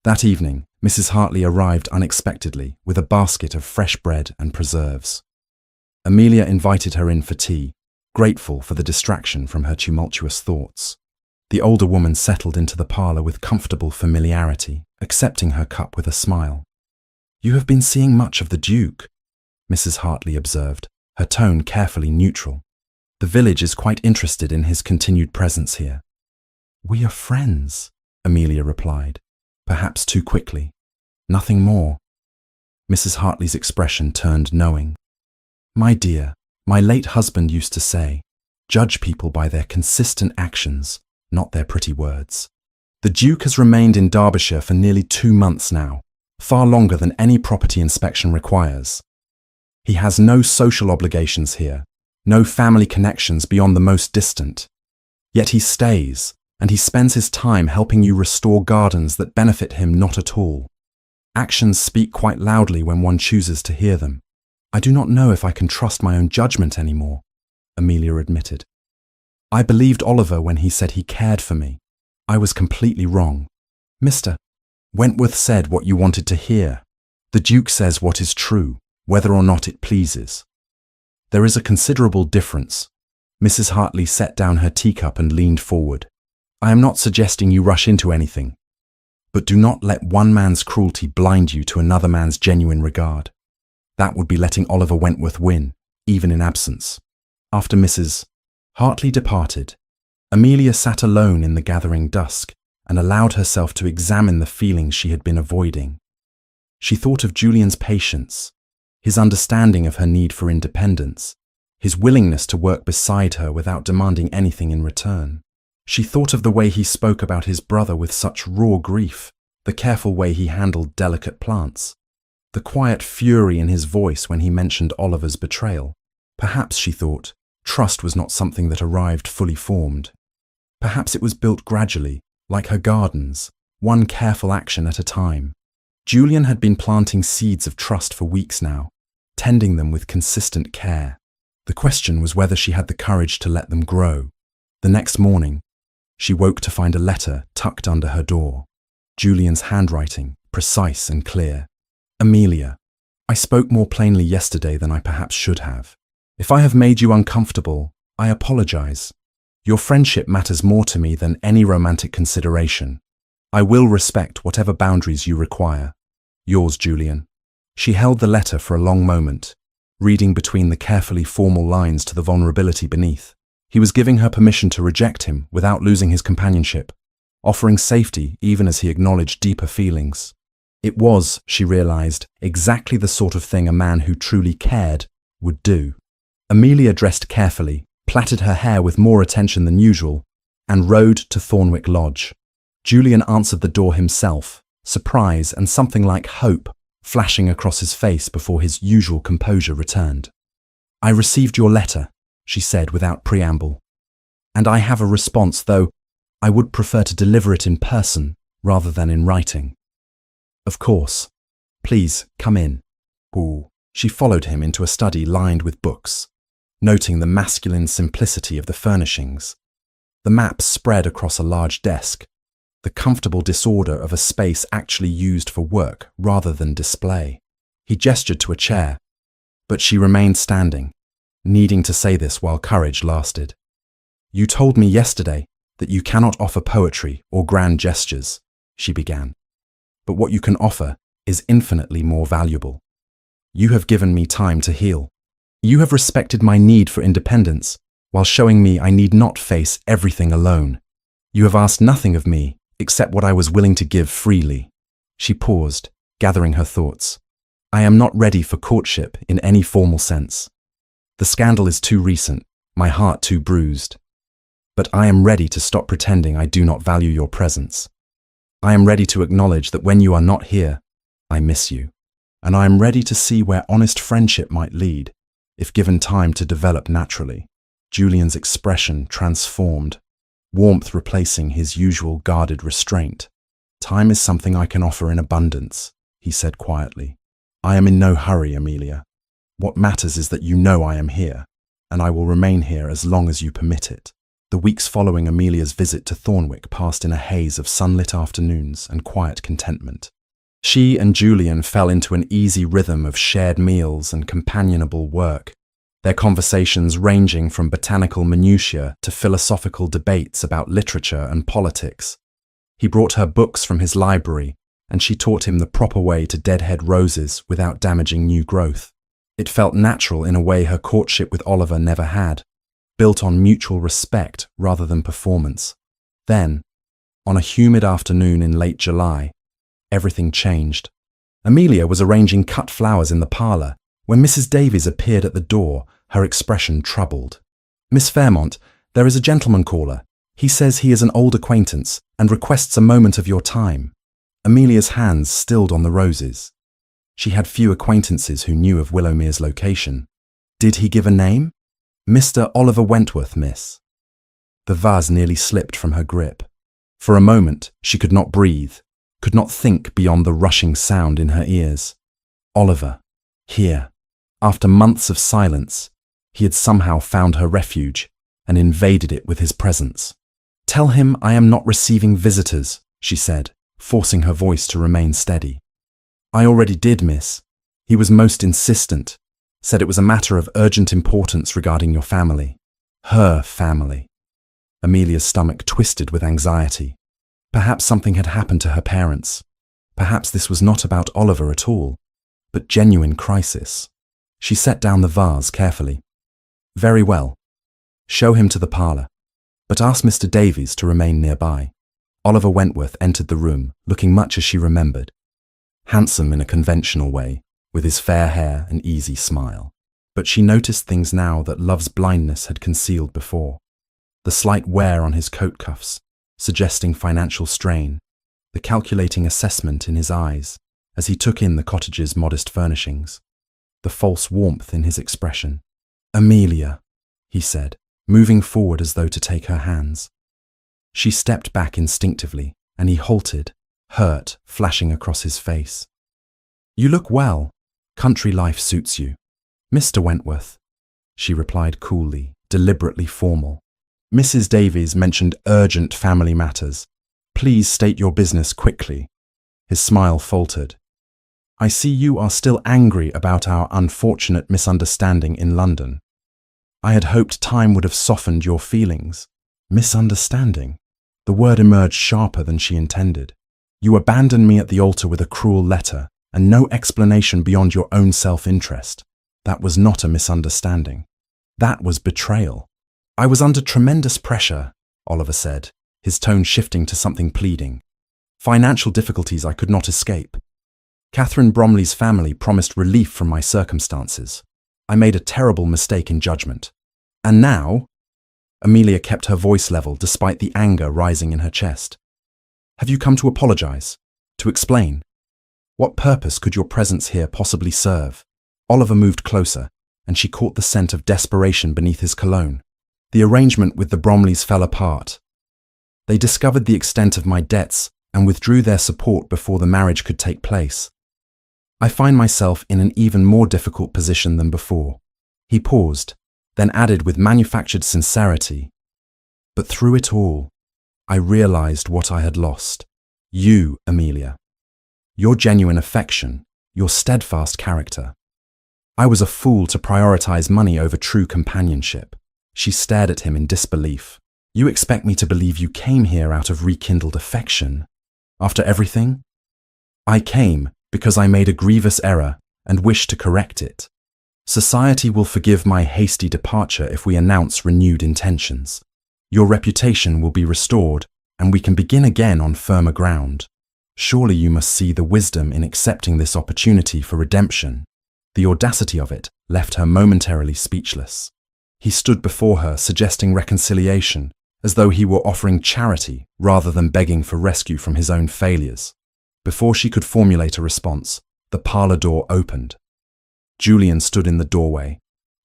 That evening, Mrs. Hartley arrived unexpectedly with a basket of fresh bread and preserves. Amelia invited her in for tea, grateful for the distraction from her tumultuous thoughts. The older woman settled into the parlour with comfortable familiarity, accepting her cup with a smile. "You have been seeing much of the Duke," Mrs. Hartley observed, her tone carefully neutral. "The village is quite interested in his continued presence here." "We are friends," Amelia replied, perhaps too quickly. "Nothing more." Mrs. Hartley's expression turned knowing. "My dear, my late husband used to say, judge people by their consistent actions, not their pretty words. The Duke has remained in Derbyshire for nearly 2 months now, far longer than any property inspection requires. He has no social obligations here, no family connections beyond the most distant. Yet he stays, and he spends his time helping you restore gardens that benefit him not at all. Actions speak quite loudly when one chooses to hear them. I do not know if I can trust my own judgment anymore," Amelia admitted. "I believed Oliver when he said he cared for me. I was completely wrong. Mr. Wentworth said what you wanted to hear. The Duke says what is true, whether or not it pleases. There is a considerable difference." Mrs. Hartley set down her teacup and leaned forward. "I am not suggesting you rush into anything, but do not let one man's cruelty blind you to another man's genuine regard. That would be letting Oliver Wentworth win, even in absence." After Mrs. Hartley departed, Amelia sat alone in the gathering dusk and allowed herself to examine the feelings she had been avoiding. She thought of Julian's patience, his understanding of her need for independence, his willingness to work beside her without demanding anything in return. She thought of the way he spoke about his brother with such raw grief, the careful way he handled delicate plants, the quiet fury in his voice when he mentioned Oliver's betrayal. Perhaps, she thought, trust was not something that arrived fully formed. Perhaps it was built gradually, like her gardens, one careful action at a time. Julian had been planting seeds of trust for weeks now, tending them with consistent care. The question was whether she had the courage to let them grow. The next morning, she woke to find a letter tucked under her door. Julian's handwriting, precise and clear. "Amelia, I spoke more plainly yesterday than I perhaps should have. If I have made you uncomfortable, I apologize. Your friendship matters more to me than any romantic consideration. I will respect whatever boundaries you require. Yours, Julian." She held the letter for a long moment, reading between the carefully formal lines to the vulnerability beneath. He was giving her permission to reject him without losing his companionship, offering safety even as he acknowledged deeper feelings. It was, she realized, exactly the sort of thing a man who truly cared would do. Amelia dressed carefully, plaited her hair with more attention than usual, and rode to Thornwick Lodge. Julian answered the door himself, surprise and something like hope flashing across his face before his usual composure returned. "I received your letter," she said without preamble. "And I have a response, though I would prefer to deliver it in person rather than in writing." "Of course. Please, come in." Ooh. She followed him into a study lined with books, noting the masculine simplicity of the furnishings. The maps spread across a large desk, the comfortable disorder of a space actually used for work rather than display. He gestured to a chair, but she remained standing, needing to say this while courage lasted. "You told me yesterday that you cannot offer poetry or grand gestures," she began. "But what you can offer is infinitely more valuable. You have given me time to heal. You have respected my need for independence, while showing me I need not face everything alone. You have asked nothing of me except what I was willing to give freely." She paused, gathering her thoughts. "I am not ready for courtship in any formal sense. The scandal is too recent, my heart too bruised. But I am ready to stop pretending I do not value your presence. I am ready to acknowledge that when you are not here, I miss you. And I am ready to see where honest friendship might lead, if given time to develop naturally." Julian's expression transformed, warmth replacing his usual guarded restraint. "Time is something I can offer in abundance," he said quietly. "I am in no hurry, Amelia. What matters is that you know I am here, and I will remain here as long as you permit it." The weeks following Amelia's visit to Thornwick passed in a haze of sunlit afternoons and quiet contentment. She and Julian fell into an easy rhythm of shared meals and companionable work, their conversations ranging from botanical minutiae to philosophical debates about literature and politics. He brought her books from his library, and she taught him the proper way to deadhead roses without damaging new growth. It felt natural in a way her courtship with Oliver never had, built on mutual respect rather than performance. Then, on a humid afternoon in late July, everything changed. Amelia was arranging cut flowers in the parlour when Mrs. Davies appeared at the door, her expression troubled. "Miss Fairmont, there is a gentleman caller. He says he is an old acquaintance and requests a moment of your time." Amelia's hands stilled on the roses. She had few acquaintances who knew of Willowmere's location. "Did he give a name?" "Mr. Oliver Wentworth, miss." The vase nearly slipped from her grip. For a moment, she could not breathe, could not think beyond the rushing sound in her ears. Oliver, here. After months of silence, he had somehow found her refuge and invaded it with his presence. "Tell him I am not receiving visitors," she said, forcing her voice to remain steady. "I already did, miss. He was most insistent, said it was a matter of urgent importance regarding your family." Her family. Amelia's stomach twisted with anxiety. Perhaps something had happened to her parents. Perhaps this was not about Oliver at all, but genuine crisis. She set down the vase carefully. "Very well. Show him to the parlour, but ask Mr. Davies to remain nearby." Oliver Wentworth entered the room, looking much as she remembered. Handsome in a conventional way, with his fair hair and easy smile. But she noticed things now that love's blindness had concealed before. The slight wear on his coat cuffs, suggesting financial strain, the calculating assessment in his eyes as he took in the cottage's modest furnishings, the false warmth in his expression. "Amelia," he said, moving forward as though to take her hands. She stepped back instinctively, and he halted, hurt flashing across his face. "You look well. Country life suits you." "Mr. Wentworth," she replied coolly, deliberately formal. "Mrs. Davies mentioned urgent family matters. Please state your business quickly." His smile faltered. "I see you are still angry about our unfortunate misunderstanding in London. I had hoped time would have softened your feelings." Misunderstanding? The word emerged sharper than she intended. "You abandoned me at the altar with a cruel letter, and no explanation beyond your own self-interest. That was not a misunderstanding. That was betrayal. I was under tremendous pressure, Oliver said, his tone shifting to something pleading. Financial difficulties I could not escape. Catherine Bromley's family promised relief from my circumstances. I made a terrible mistake in judgment. And now? Amelia kept her voice level despite the anger rising in her chest. Have you come to apologize? To explain? What purpose could your presence here possibly serve? Oliver moved closer, and she caught the scent of desperation beneath his cologne. The arrangement with the Bromleys fell apart. They discovered the extent of my debts and withdrew their support before the marriage could take place. I find myself in an even more difficult position than before. He paused, then added with manufactured sincerity, but through it all, I realized what I had lost. You, Amelia. Your genuine affection, your steadfast character. I was a fool to prioritize money over true companionship. She stared at him in disbelief. You expect me to believe you came here out of rekindled affection? After everything? I came because I made a grievous error and wish to correct it. Society will forgive my hasty departure if we announce renewed intentions. Your reputation will be restored, and we can begin again on firmer ground. Surely you must see the wisdom in accepting this opportunity for redemption. The audacity of it left her momentarily speechless. He stood before her, suggesting reconciliation, as though he were offering charity rather than begging for rescue from his own failures. Before she could formulate a response, the parlor door opened. Julian stood in the doorway,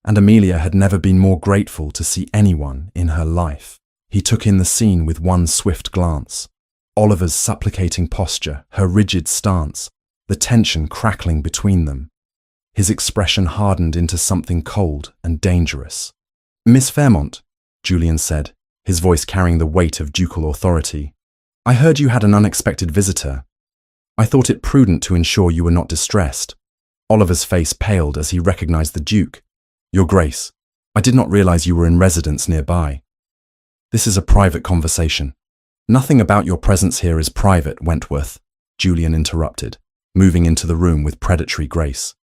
and Amelia had never been more grateful to see anyone in her life. He took in the scene with one swift glance. Oliver's supplicating posture, her rigid stance, the tension crackling between them. His expression hardened into something cold and dangerous. Miss Fairmont, Julian said, his voice carrying the weight of ducal authority. I heard you had an unexpected visitor. I thought it prudent to ensure you were not distressed. Oliver's face paled as he recognized the Duke. Your Grace, I did not realize you were in residence nearby. This is a private conversation. Nothing about your presence here is private, Wentworth, Julian interrupted, moving into the room with predatory grace.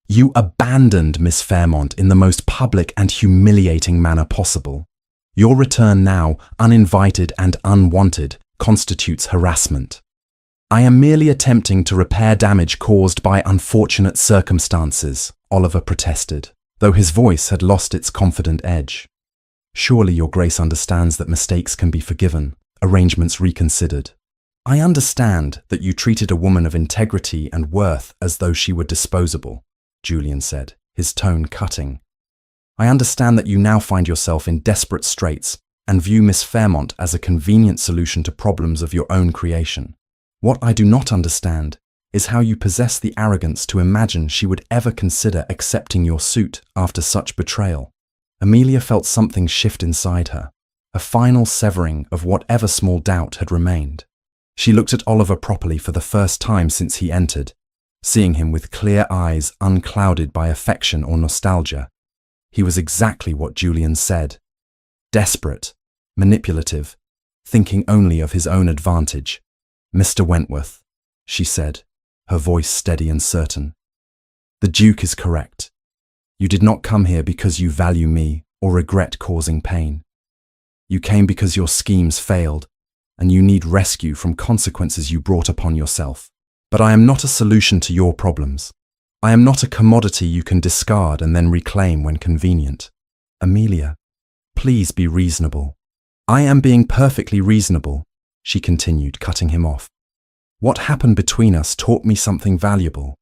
You abandoned Miss Fairmont in the most public and humiliating manner possible. Your return now, uninvited and unwanted, constitutes harassment. I am merely attempting to repair damage caused by unfortunate circumstances, Oliver protested, though his voice had lost its confident edge. Surely your Grace understands that mistakes can be forgiven, arrangements reconsidered. I understand that you treated a woman of integrity and worth as though she were disposable, Julian said, his tone cutting. I understand that you now find yourself in desperate straits and view Miss Fairmont as a convenient solution to problems of your own creation. What I do not understand is how you possess the arrogance to imagine she would ever consider accepting your suit after such betrayal. Amelia felt something shift inside her, a final severing of whatever small doubt had remained. She looked at Oliver properly for the first time since he entered, seeing him with clear eyes unclouded by affection or nostalgia. He was exactly what Julian said. Desperate, manipulative, thinking only of his own advantage. Mr. Wentworth, she said, her voice steady and certain. The Duke is correct. You did not come here because you value me or regret causing pain. You came because your schemes failed, and you need rescue from consequences you brought upon yourself. But I am not a solution to your problems. I am not a commodity you can discard and then reclaim when convenient. Amelia, please be reasonable. I am being perfectly reasonable, she continued, cutting him off. What happened between us taught me something valuable.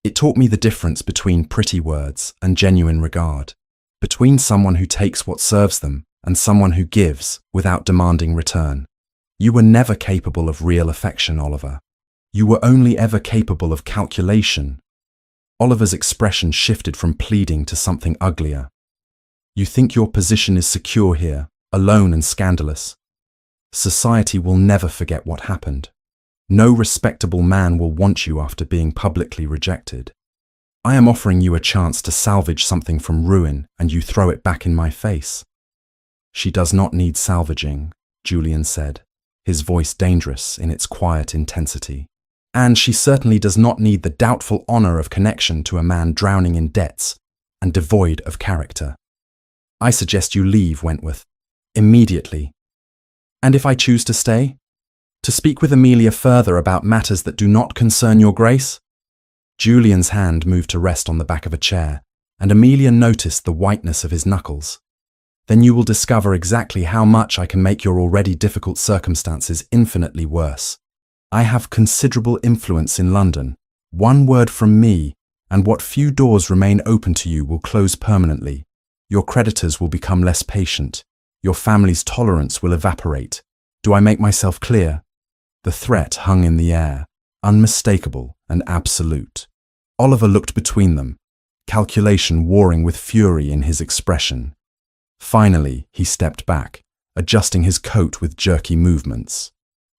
It taught me the difference between pretty words and genuine regard, between someone who takes what serves them and someone who gives without demanding return. You were never capable of real affection, Oliver. You were only ever capable of calculation. Oliver's expression shifted from pleading to something uglier. You think your position is secure here, alone and scandalous. Society will never forget what happened. No respectable man will want you after being publicly rejected. I am offering you a chance to salvage something from ruin, and you throw it back in my face. She does not need salvaging, Julian said, his voice dangerous in its quiet intensity. And she certainly does not need the doubtful honor of connection to a man drowning in debts and devoid of character. I suggest you leave, Wentworth, immediately. And if I choose to stay? To speak with Amelia further about matters that do not concern your grace? Julian's hand moved to rest on the back of a chair, and Amelia noticed the whiteness of his knuckles. Then you will discover exactly how much I can make your already difficult circumstances infinitely worse. I have considerable influence in London. One word from me, and what few doors remain open to you will close permanently. Your creditors will become less patient. Your family's tolerance will evaporate. Do I make myself clear? The threat hung in the air, unmistakable and absolute. Oliver looked between them, calculation warring with fury in his expression. Finally, he stepped back, adjusting his coat with jerky movements.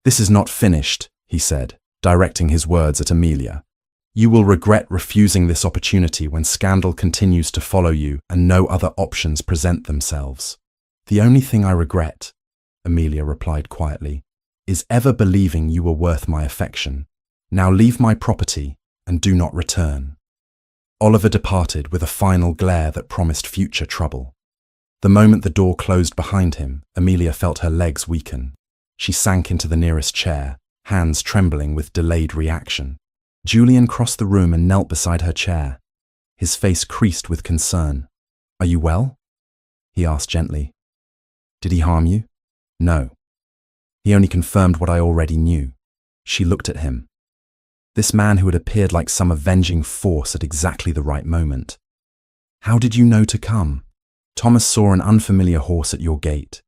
"This is not finished," he said, directing his words at Amelia. "You will regret refusing this opportunity when scandal continues to follow you and no other options present themselves." "The only thing I regret," Amelia replied quietly, "is ever believing you were worth my affection. Now leave my property and do not return." Oliver departed with a final glare that promised future trouble. The moment the door closed behind him, Amelia felt her legs weaken. She sank into the nearest chair, hands trembling with delayed reaction. Julian crossed the room and knelt beside her chair. His face creased with concern. "Are you well?" he asked gently. "Did he harm you?" "No. He only confirmed what I already knew." She looked at him. This man who had appeared like some avenging force at exactly the right moment. "How did you know to come?" "Thomas saw an unfamiliar horse at your gate.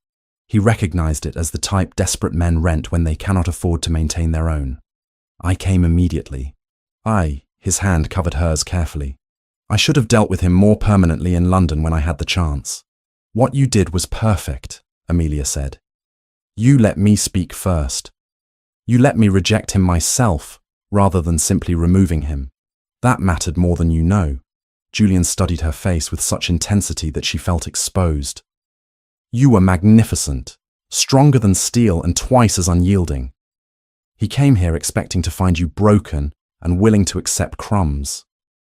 He recognized it as the type desperate men rent when they cannot afford to maintain their own. I came immediately." His hand covered hers carefully. "I should have dealt with him more permanently in London when I had the chance." "What you did was perfect," Amelia said. "You let me speak first. You let me reject him myself, rather than simply removing him. That mattered more than you know." Julian studied her face with such intensity that she felt exposed. "You were magnificent, stronger than steel and twice as unyielding. He came here expecting to find you broken and willing to accept crumbs.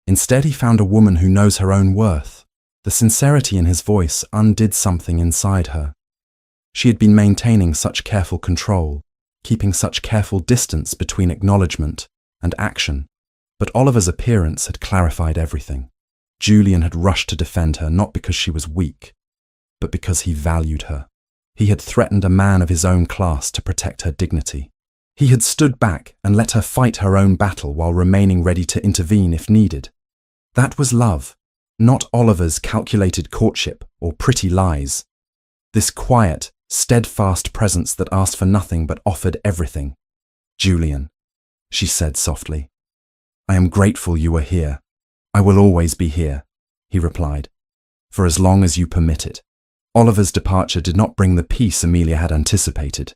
Instead, he found a woman who knows her own worth." The sincerity in his voice undid something inside her. She had been maintaining such careful control, keeping such careful distance between acknowledgement and action. But Oliver's appearance had clarified everything. Julian had rushed to defend her not because she was weak, but because he valued her. He had threatened a man of his own class to protect her dignity. He had stood back and let her fight her own battle while remaining ready to intervene if needed. That was love, not Oliver's calculated courtship or pretty lies. This quiet, steadfast presence that asked for nothing but offered everything. "Julian," she said softly, "I am grateful you are here. I will always be here," he replied, "for as long as you permit it." Oliver's departure did not bring the peace Amelia had anticipated.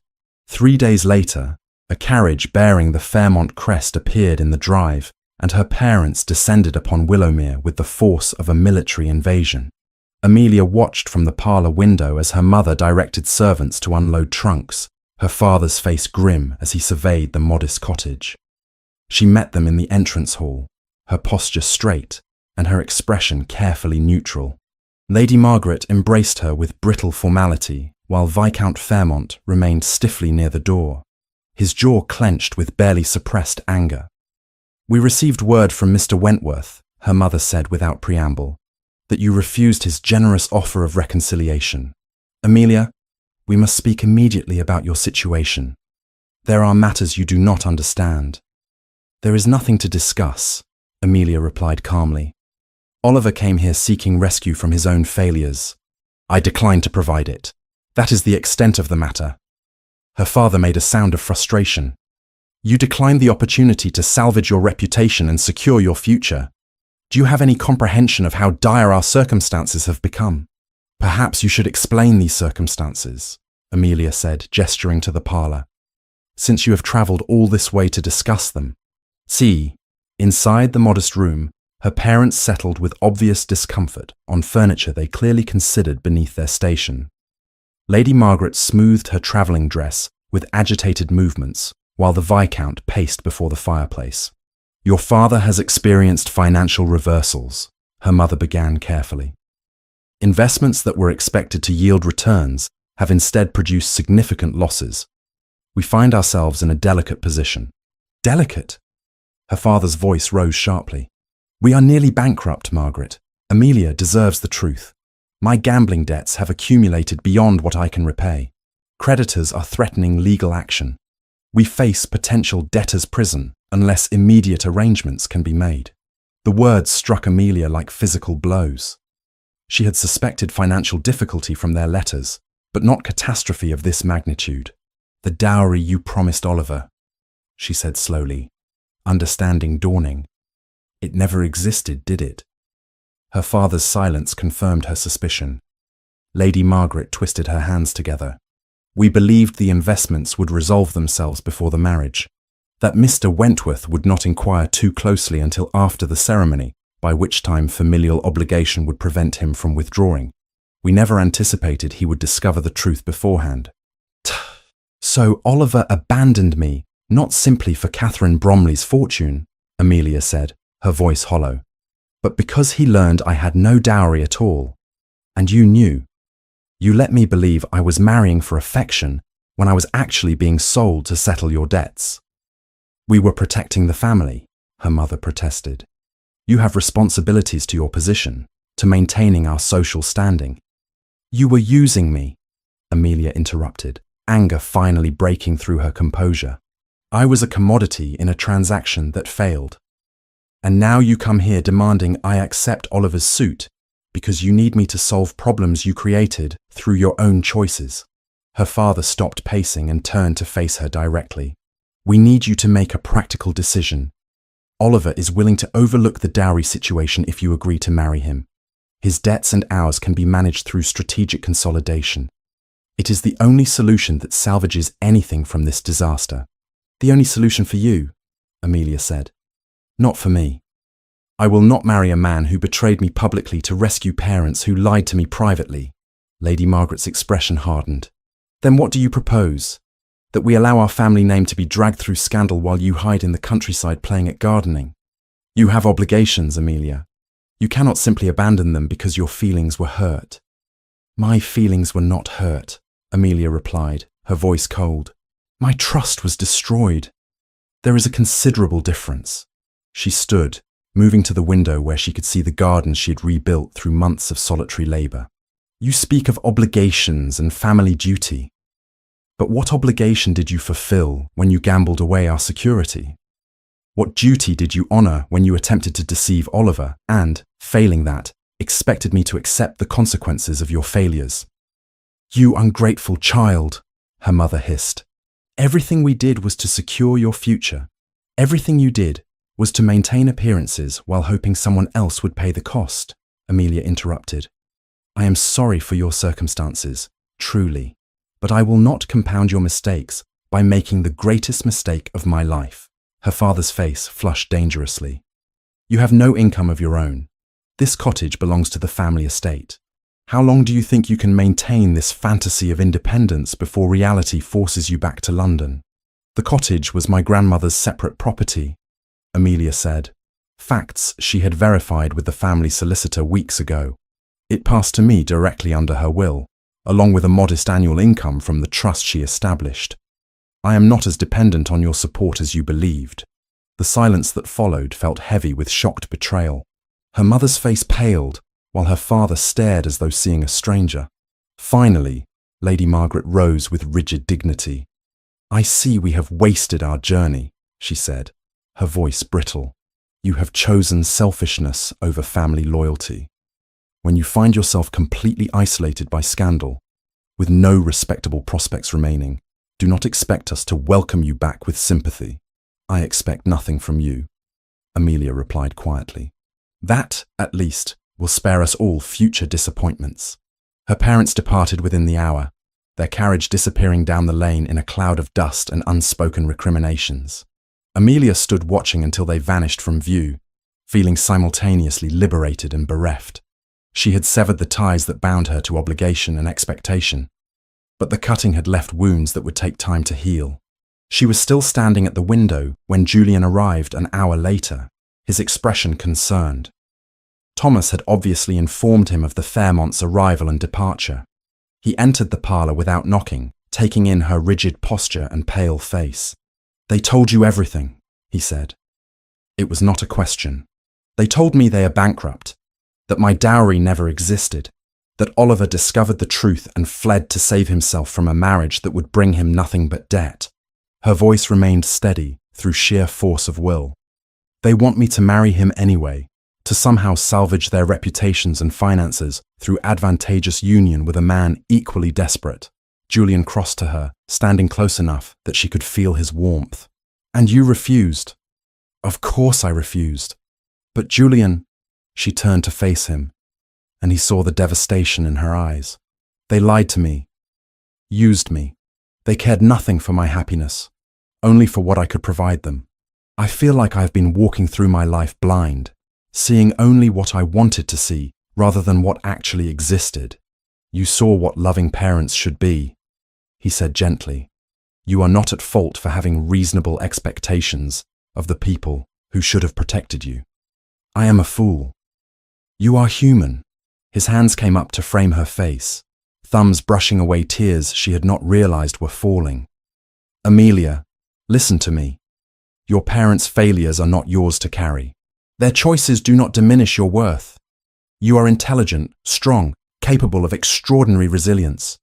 3 days later, a carriage bearing the Fairmont crest appeared in the drive, and her parents descended upon Willowmere with the force of a military invasion. Amelia watched from the parlour window as her mother directed servants to unload trunks, her father's face grim as he surveyed the modest cottage. She met them in the entrance hall, her posture straight and her expression carefully neutral. Lady Margaret embraced her with brittle formality, while Viscount Fairmont remained stiffly near the door, his jaw clenched with barely suppressed anger. "We received word from Mr. Wentworth," her mother said without preamble, "that you refused his generous offer of reconciliation. Amelia, we must speak immediately about your situation. There are matters you do not understand." "There is nothing to discuss," Amelia replied calmly. "Oliver came here seeking rescue from his own failures. I declined to provide it. That is the extent of the matter." Her father made a sound of frustration. "You declined the opportunity to salvage your reputation and secure your future. Do you have any comprehension of how dire our circumstances have become?" "Perhaps you should explain these circumstances," Amelia said, gesturing to the parlour, "since you have travelled all this way to discuss them." See, inside the modest room, her parents settled with obvious discomfort on furniture they clearly considered beneath their station. Lady Margaret smoothed her travelling dress with agitated movements, while the Viscount paced before the fireplace. "Your father has experienced financial reversals," her mother began carefully. Investments that were expected to yield returns have instead produced significant losses. We find ourselves in a delicate position. Delicate? Her father's voice rose sharply. We are nearly bankrupt, Margaret. Amelia deserves the truth. My gambling debts have accumulated beyond what I can repay. Creditors are threatening legal action. We face potential debtor's prison unless immediate arrangements can be made. The words struck Amelia like physical blows. She had suspected financial difficulty from their letters, but not catastrophe of this magnitude. The dowry you promised Oliver, she said slowly, understanding dawning. It never existed, did it? Her father's silence confirmed her suspicion. Lady Margaret twisted her hands together. We believed the investments would resolve themselves before the marriage, that Mr. Wentworth would not inquire too closely until after the ceremony, by which time familial obligation would prevent him from withdrawing. We never anticipated he would discover the truth beforehand. So Oliver abandoned me, not simply for Catherine Bromley's fortune, Amelia said, her voice hollow, but because he learned I had no dowry at all. And you knew. You let me believe I was marrying for affection when I was actually being sold to settle your debts. We were protecting the family, her mother protested. You have responsibilities to your position, to maintaining our social standing. You were using me, Amelia interrupted, anger finally breaking through her composure. I was a commodity in a transaction that failed. And now you come here demanding I accept Oliver's suit because you need me to solve problems you created through your own choices. Her father stopped pacing and turned to face her directly. We need you to make a practical decision. Oliver is willing to overlook the dowry situation if you agree to marry him. His debts and ours can be managed through strategic consolidation. It is the only solution that salvages anything from this disaster. The only solution for you, Amelia said. Not for me. I will not marry a man who betrayed me publicly to rescue parents who lied to me privately. Lady Margaret's expression hardened. Then what do you propose? That we allow our family name to be dragged through scandal while you hide in the countryside playing at gardening? You have obligations, Amelia. You cannot simply abandon them because your feelings were hurt. My feelings were not hurt, Amelia replied, her voice cold. My trust was destroyed. There is a considerable difference. She stood, moving to the window where she could see the garden she had rebuilt through months of solitary labour. You speak of obligations and family duty. But what obligation did you fulfill when you gambled away our security? What duty did you honour when you attempted to deceive Oliver and, failing that, expected me to accept the consequences of your failures? You ungrateful child, her mother hissed. Everything we did was to secure your future. Everything you did was to maintain appearances while hoping someone else would pay the cost, Amelia interrupted. I am sorry for your circumstances, truly, but I will not compound your mistakes by making the greatest mistake of my life. Her father's face flushed dangerously. You have no income of your own. This cottage belongs to the family estate. How long do you think you can maintain this fantasy of independence before reality forces you back to London? The cottage was my grandmother's separate property, Amelia said. Facts she had verified with the family solicitor weeks ago. It passed to me directly under her will, along with a modest annual income from the trust she established. I am not as dependent on your support as you believed. The silence that followed felt heavy with shocked betrayal. Her mother's face paled, while her father stared as though seeing a stranger. Finally, Lady Margaret rose with rigid dignity. I see we have wasted our journey, she said, her voice brittle. You have chosen selfishness over family loyalty. When you find yourself completely isolated by scandal, with no respectable prospects remaining, do not expect us to welcome you back with sympathy. I expect nothing from you, Amelia replied quietly. That, at least, will spare us all future disappointments. Her parents departed within the hour, their carriage disappearing down the lane in a cloud of dust and unspoken recriminations. Amelia stood watching until they vanished from view, feeling simultaneously liberated and bereft. She had severed the ties that bound her to obligation and expectation, but the cutting had left wounds that would take time to heal. She was still standing at the window when Julian arrived an hour later, his expression concerned. Thomas had obviously informed him of the Fairmonts' arrival and departure. He entered the parlour without knocking, taking in her rigid posture and pale face. "They told you everything," he said. It was not a question. "They told me they are bankrupt, that my dowry never existed, that Oliver discovered the truth and fled to save himself from a marriage that would bring him nothing but debt." Her voice remained steady through sheer force of will. "They want me to marry him anyway, to somehow salvage their reputations and finances through advantageous union with a man equally desperate." Julian crossed to her, standing close enough that she could feel his warmth. "And you refused?" "Of course I refused. But Julian," she turned to face him, and he saw the devastation in her eyes. "They lied to me, used me. They cared nothing for my happiness, only for what I could provide them. I feel like I have been walking through my life blind, seeing only what I wanted to see rather than what actually existed." "You saw what loving parents should be," he said gently. "You are not at fault for having reasonable expectations of the people who should have protected you." "I am a fool." "You are human." His hands came up to frame her face, thumbs brushing away tears she had not realized were falling. "Amelia, listen to me. Your parents' failures are not yours to carry. Their choices do not diminish your worth. You are intelligent, strong, capable of extraordinary resilience.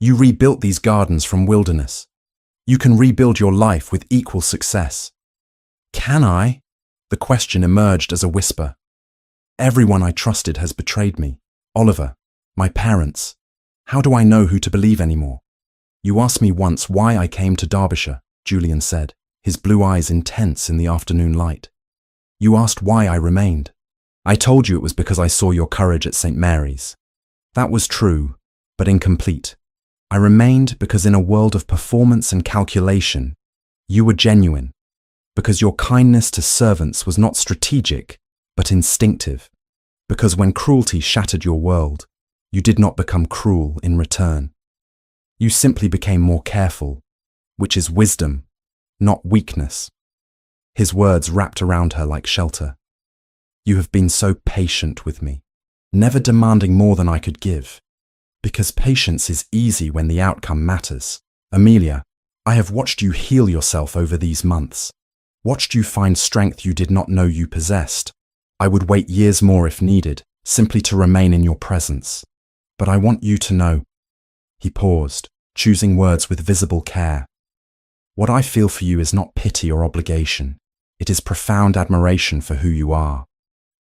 You rebuilt these gardens from wilderness. You can rebuild your life with equal success." "Can I?" The question emerged as a whisper. "Everyone I trusted has betrayed me. Oliver, my parents. How do I know who to believe anymore?" "You asked me once why I came to Derbyshire," Julian said, his blue eyes intense in the afternoon light. "You asked why I remained. I told you it was because I saw your courage at St. Mary's. That was true, but incomplete. I remained because in a world of performance and calculation, you were genuine, because your kindness to servants was not strategic, but instinctive, because when cruelty shattered your world, you did not become cruel in return. You simply became more careful, which is wisdom, not weakness." His words wrapped around her like shelter. "You have been so patient with me, never demanding more than I could give, because patience is easy when the outcome matters. Amelia, I have watched you heal yourself over these months, watched you find strength you did not know you possessed. I would wait years more if needed, simply to remain in your presence. But I want you to know." He paused, choosing words with visible care. "What I feel for you is not pity or obligation. It is profound admiration for who you are,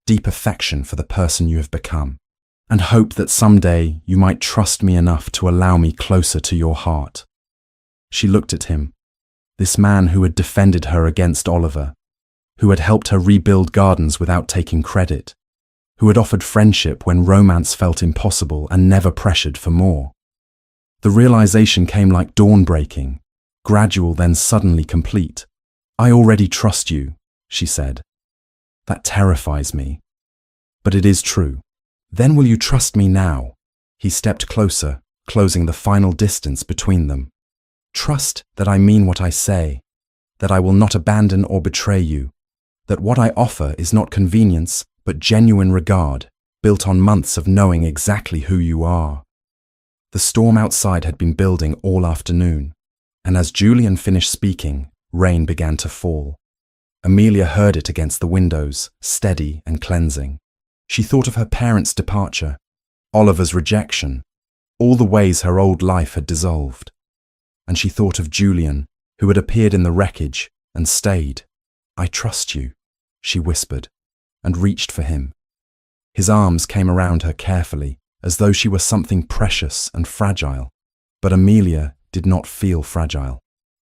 deep affection for the person you have become, and hope that someday you might trust me enough to allow me closer to your heart." She looked at him, this man who had defended her against Oliver, who had helped her rebuild gardens without taking credit, who had offered friendship when romance felt impossible and never pressured for more. The realization came like dawn breaking, gradual then suddenly complete. "I already trust you," she said. "That terrifies me. But it is true. Then will you trust me now?" He stepped closer, closing the final distance between them. "Trust that I mean what I say, that I will not abandon or betray you, that what I offer is not convenience, but genuine regard, built on months of knowing exactly who you are." The storm outside had been building all afternoon, and as Julian finished speaking, rain began to fall. Amelia heard it against the windows, steady and cleansing. She thought of her parents' departure, Oliver's rejection, all the ways her old life had dissolved. And she thought of Julian, who had appeared in the wreckage and stayed. "I trust you," she whispered, and reached for him. His arms came around her carefully, as though she were something precious and fragile. But Amelia did not feel fragile.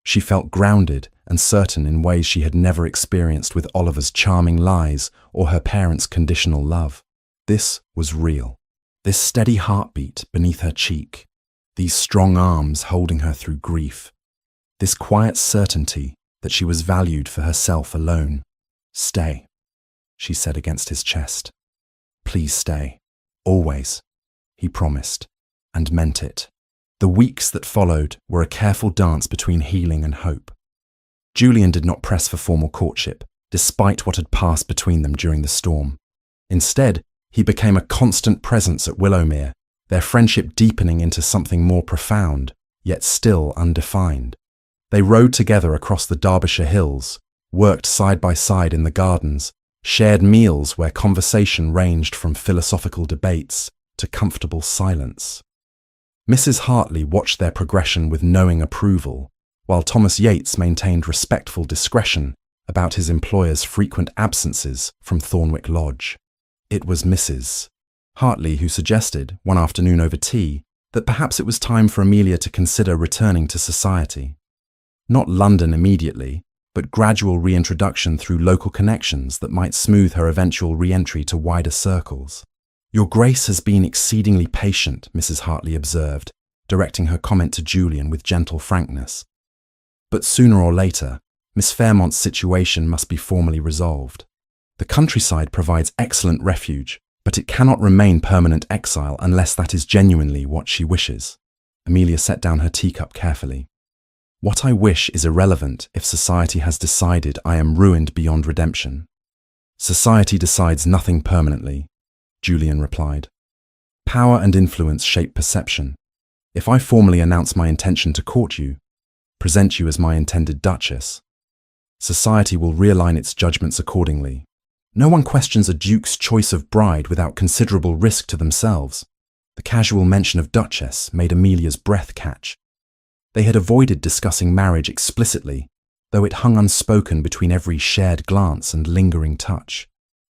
She felt grounded and certain in ways she had never experienced with Oliver's charming lies or her parents' conditional love. This was real. This steady heartbeat beneath her cheek, these strong arms holding her through grief, this quiet certainty that she was valued for herself alone. "Stay," she said against his chest. "Please stay. Always," he promised, and meant it. The weeks that followed were a careful dance between healing and hope. Julian did not press for formal courtship, despite what had passed between them during the storm. Instead, He became a constant presence at Willowmere, their friendship deepening into something more profound, yet still undefined. They rode together across the Derbyshire hills, worked side by side in the gardens, shared meals where conversation ranged from philosophical debates to comfortable silence. Mrs. Hartley watched their progression with knowing approval, while Thomas Yates maintained respectful discretion about his employer's frequent absences from Thornwick Lodge. It was Mrs. Hartley who suggested, one afternoon over tea, that perhaps it was time for Amelia to consider returning to society. Not London immediately, but gradual reintroduction through local connections that might smooth her eventual re-entry to wider circles. "Your Grace has been exceedingly patient," Mrs. Hartley observed, directing her comment to Julian with gentle frankness. "But sooner or later, Miss Fairmont's situation must be formally resolved. The countryside provides excellent refuge, but it cannot remain permanent exile unless that is genuinely what she wishes." Amelia set down her teacup carefully. "What I wish is irrelevant if society has decided I am ruined beyond redemption." "Society decides nothing permanently," Julian replied. "Power and influence shape perception. If I formally announce my intention to court you, present you as my intended Duchess, society will realign its judgments accordingly. No one questions a duke's choice of bride without considerable risk to themselves." The casual mention of Duchess made Amelia's breath catch. They had avoided discussing marriage explicitly, though it hung unspoken between every shared glance and lingering touch.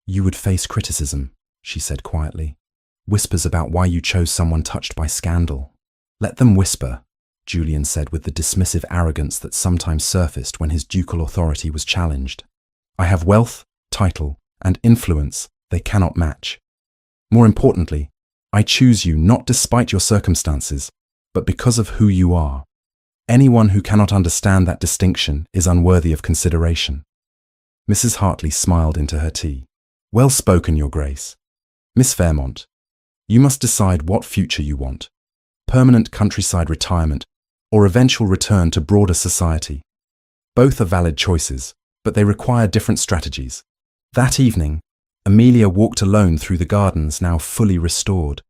"You would face criticism," she said quietly. "Whispers about why you chose someone touched by scandal." "Let them whisper," Julian said with the dismissive arrogance that sometimes surfaced when his ducal authority was challenged. "I have wealth, title, and influence they cannot match. More importantly, I choose you not despite your circumstances, but because of who you are. Anyone who cannot understand that distinction is unworthy of consideration." Mrs. Hartley smiled into her tea. "Well spoken, Your Grace. Miss Fairmont, you must decide what future you want: permanent countryside retirement or eventual return to broader society. Both are valid choices, but they require different strategies." That evening, Amelia walked alone through the gardens now fully restored,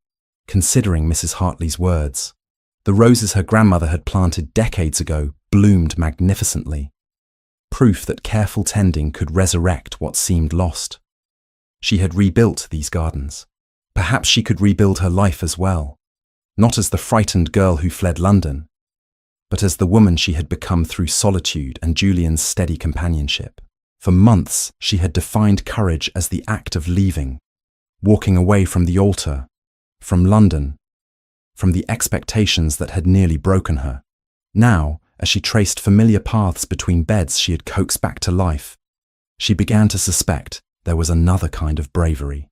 considering Mrs. Hartley's words. The roses her grandmother had planted decades ago bloomed magnificently, proof that careful tending could resurrect what seemed lost. She had rebuilt these gardens. Perhaps she could rebuild her life as well, not as the frightened girl who fled London, but as the woman she had become through solitude and Julian's steady companionship. For months, she had defined courage as the act of leaving, walking away from the altar, from London, from the expectations that had nearly broken her. Now, as she traced familiar paths between beds she had coaxed back to life, she began to suspect there was another kind of bravery: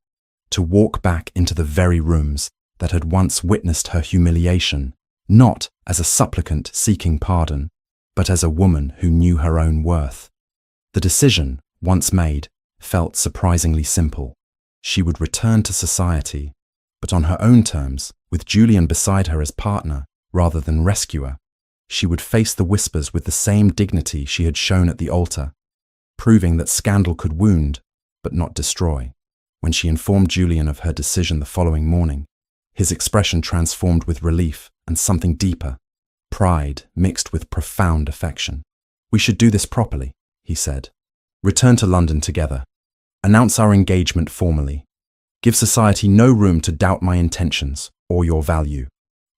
to walk back into the very rooms that had once witnessed her humiliation, not as a supplicant seeking pardon, but as a woman who knew her own worth. The decision, once made, felt surprisingly simple. She would return to society, but on her own terms, with Julian beside her as partner rather than rescuer. She would face the whispers with the same dignity she had shown at the altar, proving that scandal could wound, but not destroy. When she informed Julian of her decision the following morning, his expression transformed with relief and something deeper, pride mixed with profound affection. "We should do this properly," he said. "Return to London together. Announce our engagement formally. Give society no room to doubt my intentions or your value.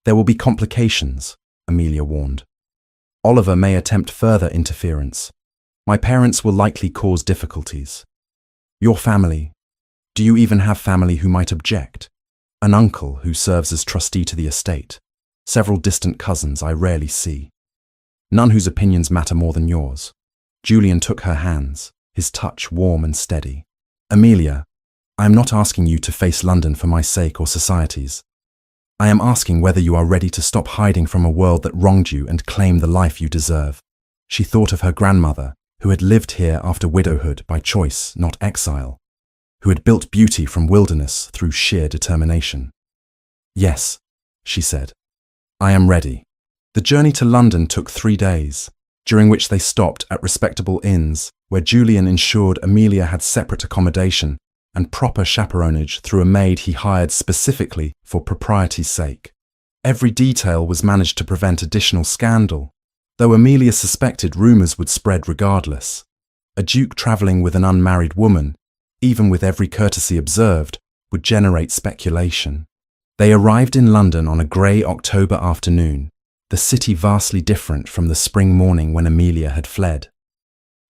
There will be complications," Amelia warned. "Oliver may attempt further interference. My parents will likely cause difficulties. Your family. Do you even have family who might object? An uncle who serves as trustee to the estate. Several distant cousins I rarely see. None whose opinions matter more than yours." Julian took her hands, his touch warm and steady. "Amelia, I am not asking you to face London for my sake or society's. I am asking whether you are ready to stop hiding from a world that wronged you and claim the life you deserve." She thought of her grandmother, who had lived here after widowhood by choice, not exile, who had built beauty from wilderness through sheer determination. "Yes," she said, "I am ready." The journey to London took 3 days, during which they stopped at respectable inns where Julian ensured Amelia had separate accommodation and proper chaperonage through a maid he hired specifically for propriety's sake. Every detail was managed to prevent additional scandal, though Amelia suspected rumours would spread regardless. A duke travelling with an unmarried woman, even with every courtesy observed, would generate speculation. They arrived in London on a grey October afternoon, the city vastly different from the spring morning when Amelia had fled.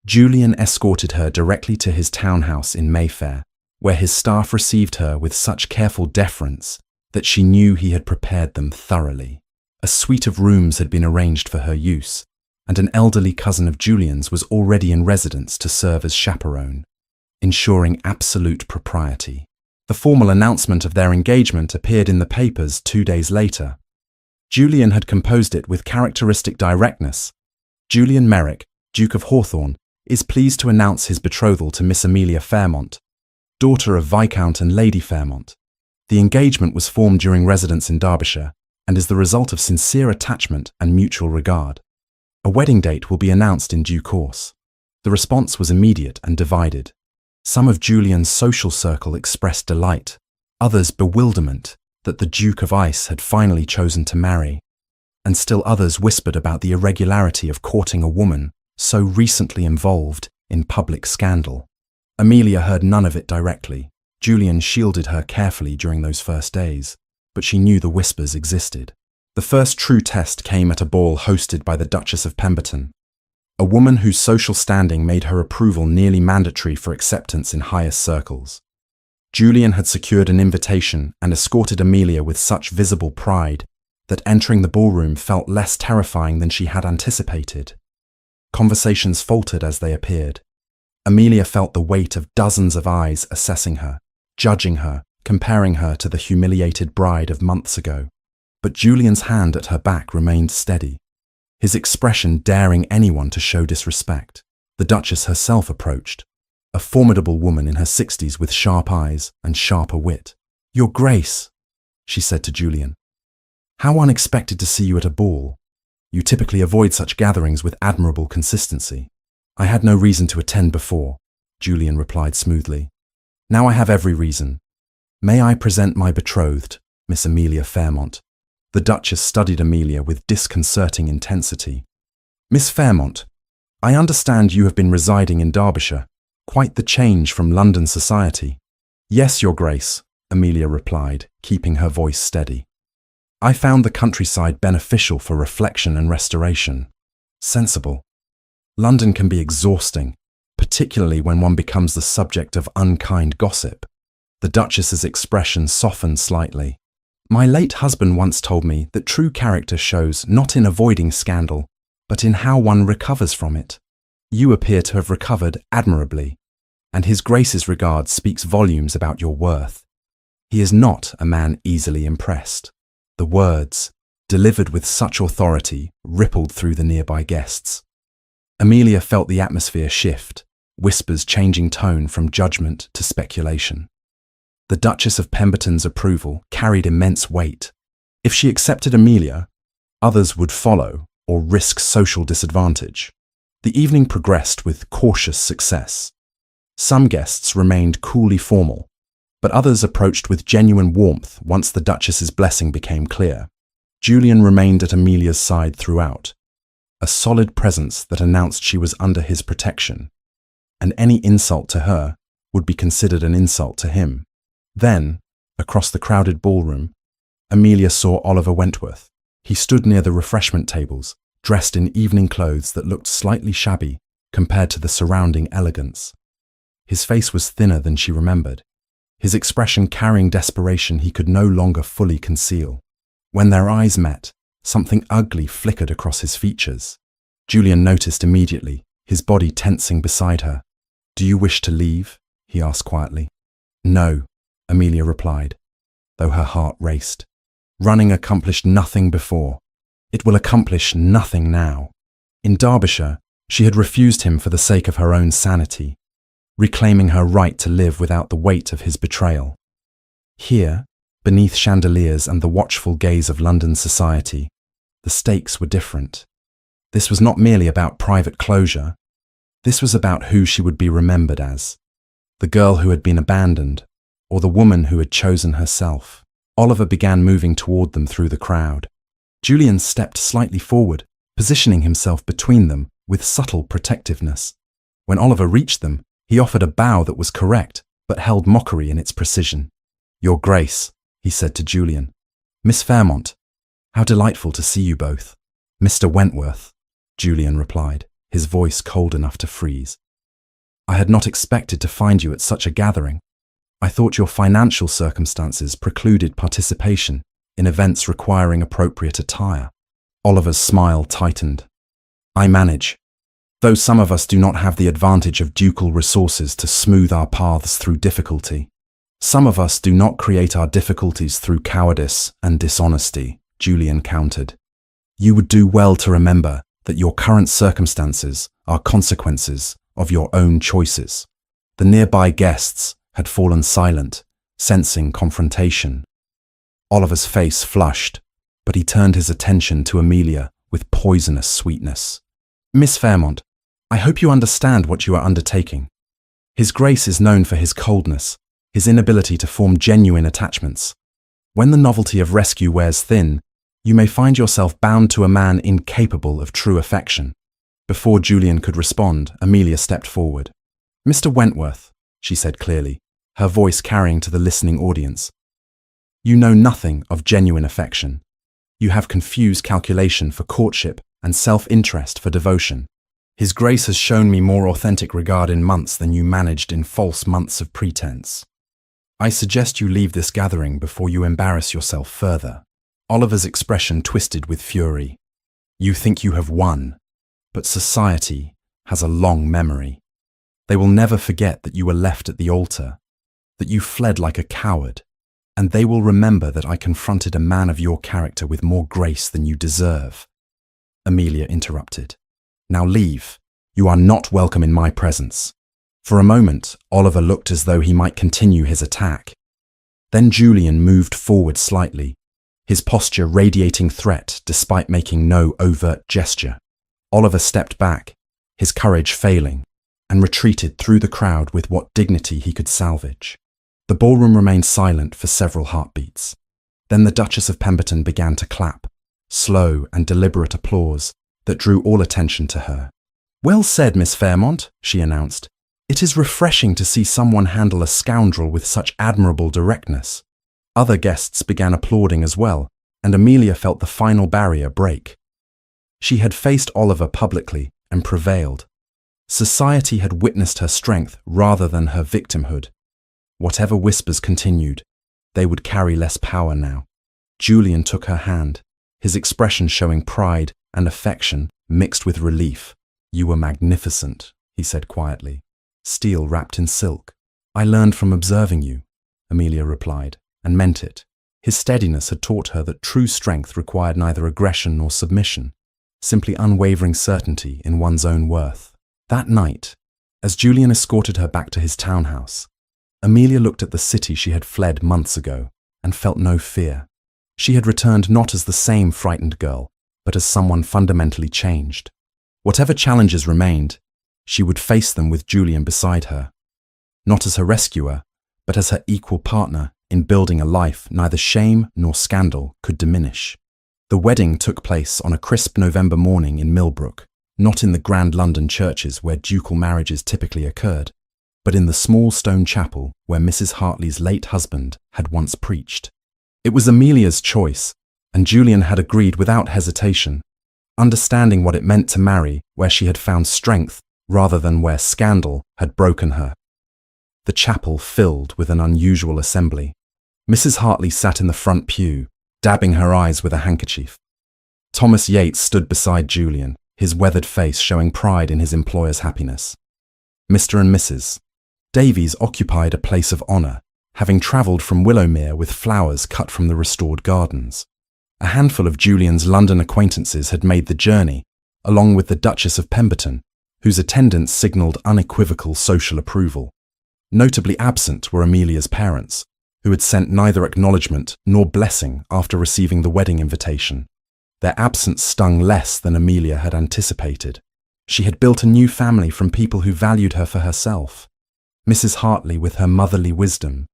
Julian escorted her directly to his townhouse in Mayfair, where his staff received her with such careful deference that she knew he had prepared them thoroughly. A suite of rooms had been arranged for her use, and an elderly cousin of Julian's was already in residence to serve as chaperone, ensuring absolute propriety. The formal announcement of their engagement appeared in the papers 2 days later. Julian had composed it with characteristic directness. Julian Merrick, Duke of Hawthorne, is pleased to announce his betrothal to Miss Amelia Fairmont, daughter of Viscount and Lady Fairmont. The engagement was formed during residence in Derbyshire and is the result of sincere attachment and mutual regard. A wedding date will be announced in due course. The response was immediate and divided. Some of Julian's social circle expressed delight, others bewilderment that the Duke of Ice had finally chosen to marry, and still others whispered about the irregularity of courting a woman so recently involved in public scandal. Amelia heard none of it directly. Julian shielded her carefully during those first days, but she knew the whispers existed. The first true test came at a ball hosted by the Duchess of Pemberton, a woman whose social standing made her approval nearly mandatory for acceptance in highest circles. Julian had secured an invitation and escorted Amelia with such visible pride that entering the ballroom felt less terrifying than she had anticipated. Conversations faltered as they appeared. Amelia felt the weight of dozens of eyes assessing her, judging her, comparing her to the humiliated bride of months ago. But Julian's hand at her back remained steady, his expression daring anyone to show disrespect. The Duchess herself approached, a formidable woman in her 60s with sharp eyes and sharper wit. "Your Grace," she said to Julian, "how unexpected to see you at a ball. You typically avoid such gatherings with admirable consistency." "I had no reason to attend before," Julian replied smoothly. "Now I have every reason. May I present my betrothed, Miss Amelia Fairmont?" The Duchess studied Amelia with disconcerting intensity. "Miss Fairmont, I understand you have been residing in Derbyshire. Quite the change from London society." "Yes, Your Grace," Amelia replied, keeping her voice steady. "I found the countryside beneficial for reflection and restoration. Sensible. London can be exhausting, particularly when one becomes the subject of unkind gossip." The Duchess's expression softened slightly. "My late husband once told me that true character shows not in avoiding scandal, but in how one recovers from it. You appear to have recovered admirably, and His Grace's regard speaks volumes about your worth. He is not a man easily impressed." The words, delivered with such authority, rippled through the nearby guests. Amelia felt the atmosphere shift, whispers changing tone from judgment to speculation. The Duchess of Pemberton's approval carried immense weight. If she accepted Amelia, others would follow or risk social disadvantage. The evening progressed with cautious success. Some guests remained coolly formal, but others approached with genuine warmth once the Duchess's blessing became clear. Julian remained at Amelia's side throughout, a solid presence that announced she was under his protection, and any insult to her would be considered an insult to him. Then, across the crowded ballroom, Amelia saw Oliver Wentworth. He stood near the refreshment tables, dressed in evening clothes that looked slightly shabby compared to the surrounding elegance. His face was thinner than she remembered, his expression carrying desperation he could no longer fully conceal. When their eyes met, something ugly flickered across his features. Julian noticed immediately, his body tensing beside her. "Do you wish to leave?" he asked quietly. "No," Amelia replied, though her heart raced. Running accomplished nothing before. It will accomplish nothing now. In Derbyshire, she had refused him for the sake of her own sanity, reclaiming her right to live without the weight of his betrayal. Here, beneath chandeliers and the watchful gaze of London society, the stakes were different. This was not merely about private closure. This was about who she would be remembered as. The girl who had been abandoned, or the woman who had chosen herself. Oliver began moving toward them through the crowd. Julian stepped slightly forward, positioning himself between them with subtle protectiveness. When Oliver reached them, he offered a bow that was correct, but held mockery in its precision. "Your Grace," he said to Julian. "Miss Fairmont, how delightful to see you both." "Mr. Wentworth," Julian replied, his voice cold enough to freeze. "I had not expected to find you at such a gathering. I thought your financial circumstances precluded participation in events requiring appropriate attire." Oliver's smile tightened. "I manage. Though some of us do not have the advantage of ducal resources to smooth our paths through difficulty, some of us do not create our difficulties through cowardice and dishonesty," Julian countered. "You would do well to remember that your current circumstances are consequences of your own choices." The nearby guests had fallen silent, sensing confrontation. Oliver's face flushed, but he turned his attention to Amelia with poisonous sweetness. "Miss Fairmont, I hope you understand what you are undertaking. His Grace is known for his coldness, his inability to form genuine attachments. When the novelty of rescue wears thin, you may find yourself bound to a man incapable of true affection." Before Julian could respond, Amelia stepped forward. "Mr. Wentworth," she said clearly, her voice carrying to the listening audience, "you know nothing of genuine affection. You have confused calculation for courtship and self-interest for devotion. His Grace has shown me more authentic regard in months than you managed in false months of pretense. I suggest you leave this gathering before you embarrass yourself further." Oliver's expression twisted with fury. "You think you have won, but society has a long memory. They will never forget that you were left at the altar, that you fled like a coward, and they will remember that I confronted a man of your character with more grace than you deserve." Amelia interrupted. "Now leave. You are not welcome in my presence." For a moment, Oliver looked as though he might continue his attack. Then Julian moved forward slightly, his posture radiating threat despite making no overt gesture. Oliver stepped back, his courage failing, and retreated through the crowd with what dignity he could salvage. The ballroom remained silent for several heartbeats. Then the Duchess of Pemberton began to clap, slow and deliberate applause that drew all attention to her. "Well said, Miss Fairmont," she announced. "It is refreshing to see someone handle a scoundrel with such admirable directness." Other guests began applauding as well, and Amelia felt the final barrier break. She had faced Oliver publicly and prevailed. Society had witnessed her strength rather than her victimhood. Whatever whispers continued, they would carry less power now. Julian took her hand, his expression showing pride and affection mixed with relief. "You were magnificent," he said quietly. "Steel wrapped in silk." "I learned from observing you," Amelia replied, and meant it. His steadiness had taught her that true strength required neither aggression nor submission, simply unwavering certainty in one's own worth. That night, as Julian escorted her back to his townhouse, Amelia looked at the city she had fled months ago and felt no fear. She had returned not as the same frightened girl, but as someone fundamentally changed. Whatever challenges remained, she would face them with Julian beside her, not as her rescuer, but as her equal partner in building a life neither shame nor scandal could diminish. The wedding took place on a crisp November morning in Millbrook, not in the grand London churches where ducal marriages typically occurred, but in the small stone chapel where Mrs. Hartley's late husband had once preached. It was Amelia's choice, and Julian had agreed without hesitation, understanding what it meant to marry where she had found strength rather than where scandal had broken her. The chapel filled with an unusual assembly. Mrs. Hartley sat in the front pew, dabbing her eyes with a handkerchief. Thomas Yates stood beside Julian, his weathered face showing pride in his employer's happiness. Mr. and Mrs. Davies occupied a place of honour, having travelled from Willowmere with flowers cut from the restored gardens. A handful of Julian's London acquaintances had made the journey, along with the Duchess of Pemberton, whose attendance signalled unequivocal social approval. Notably absent were Amelia's parents, who had sent neither acknowledgement nor blessing after receiving the wedding invitation. Their absence stung less than Amelia had anticipated. She had built a new family from people who valued her for herself. Mrs. Hartley with her motherly wisdom,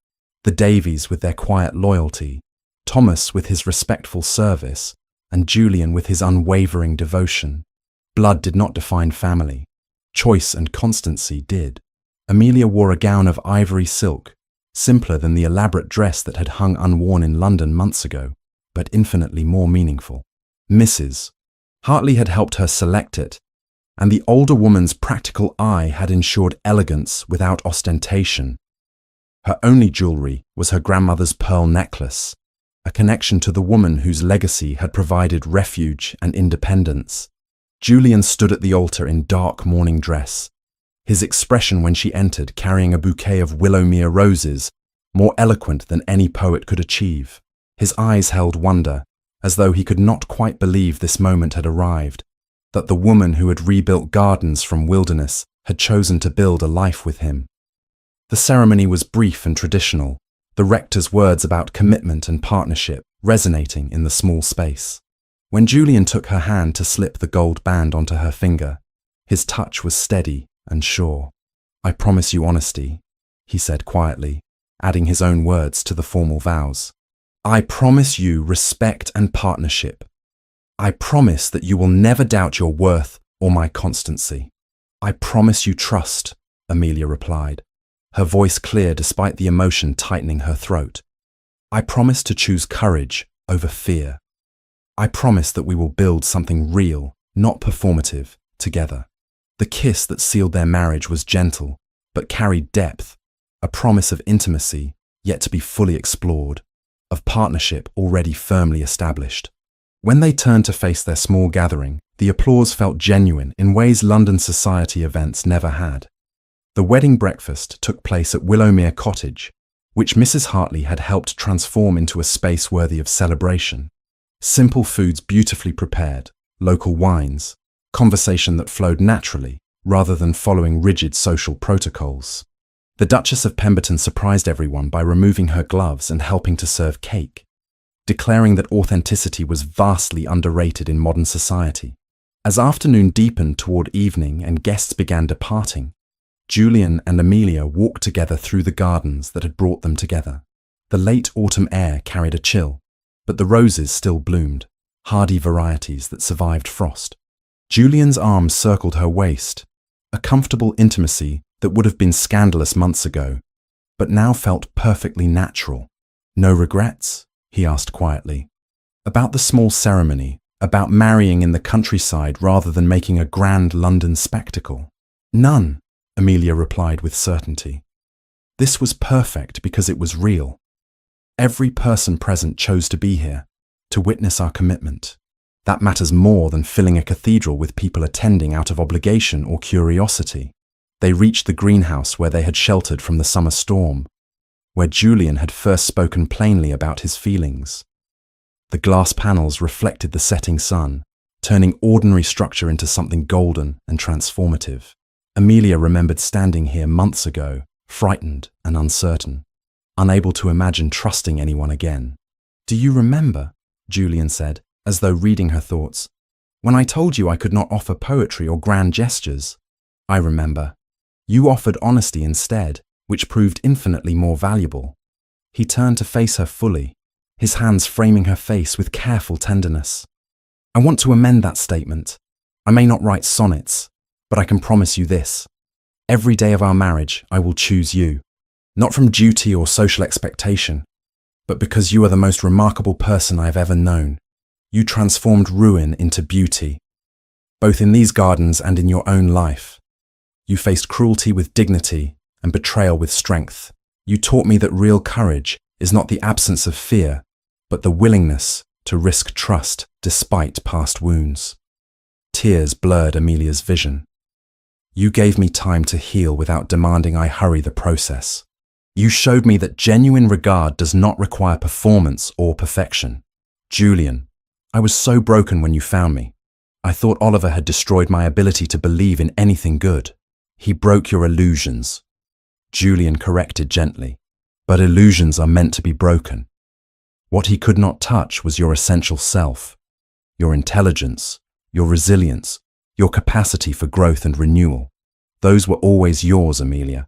the Davies with their quiet loyalty, Thomas with his respectful service, and Julian with his unwavering devotion. Blood did not define family. Choice and constancy did. Amelia wore a gown of ivory silk, simpler than the elaborate dress that had hung unworn in London months ago, but infinitely more meaningful. Mrs. Hartley had helped her select it, and the older woman's practical eye had ensured elegance without ostentation. Her only jewellery was her grandmother's pearl necklace, a connection to the woman whose legacy had provided refuge and independence. Julian stood at the altar in dark mourning dress, his expression when she entered carrying a bouquet of Willowmere roses, more eloquent than any poet could achieve. His eyes held wonder, as though he could not quite believe this moment had arrived, that the woman who had rebuilt gardens from wilderness had chosen to build a life with him. The ceremony was brief and traditional, the rector's words about commitment and partnership resonating in the small space. When Julian took her hand to slip the gold band onto her finger, his touch was steady and sure. "I promise you honesty," he said quietly, adding his own words to the formal vows. "I promise you respect and partnership. I promise that you will never doubt your worth or my constancy." "I promise you trust," Amelia replied, her voice clear despite the emotion tightening her throat. "I promise to choose courage over fear. I promise that we will build something real, not performative, together." The kiss that sealed their marriage was gentle, but carried depth, a promise of intimacy yet to be fully explored, of partnership already firmly established. When they turned to face their small gathering, the applause felt genuine in ways London society events never had. The wedding breakfast took place at Willowmere Cottage, which Mrs. Hartley had helped transform into a space worthy of celebration. Simple foods beautifully prepared, local wines, conversation that flowed naturally rather than following rigid social protocols. The Duchess of Pemberton surprised everyone by removing her gloves and helping to serve cake, declaring that authenticity was vastly underrated in modern society. As afternoon deepened toward evening and guests began departing, Julian and Amelia walked together through the gardens that had brought them together. The late autumn air carried a chill, but the roses still bloomed, hardy varieties that survived frost. Julian's arms circled her waist, a comfortable intimacy that would have been scandalous months ago, but now felt perfectly natural. "No regrets?" he asked quietly. "About the small ceremony, about marrying in the countryside rather than making a grand London spectacle?" "None," Amelia replied with certainty. "This was perfect because it was real. Every person present chose to be here, to witness our commitment. That matters more than filling a cathedral with people attending out of obligation or curiosity." They reached the greenhouse where they had sheltered from the summer storm, where Julian had first spoken plainly about his feelings. The glass panels reflected the setting sun, turning ordinary structure into something golden and transformative. Amelia remembered standing here months ago, frightened and uncertain, unable to imagine trusting anyone again. "Do you remember," Julian said, as though reading her thoughts, "when I told you I could not offer poetry or grand gestures?" "I remember. You offered honesty instead, which proved infinitely more valuable." He turned to face her fully, his hands framing her face with careful tenderness. "I want to amend that statement. I may not write sonnets, but I can promise you this. Every day of our marriage, I will choose you, not from duty or social expectation, but because you are the most remarkable person I have ever known. You transformed ruin into beauty, both in these gardens and in your own life. You faced cruelty with dignity and betrayal with strength. You taught me that real courage is not the absence of fear, but the willingness to risk trust despite past wounds." Tears blurred Amelia's vision. "You gave me time to heal without demanding I hurry the process. You showed me that genuine regard does not require performance or perfection. Julian, I was so broken when you found me. I thought Oliver had destroyed my ability to believe in anything good. He broke your illusions." Julian corrected gently, "But illusions are meant to be broken. What he could not touch was your essential self, your intelligence, your resilience, your capacity for growth and renewal. Those were always yours, Amelia.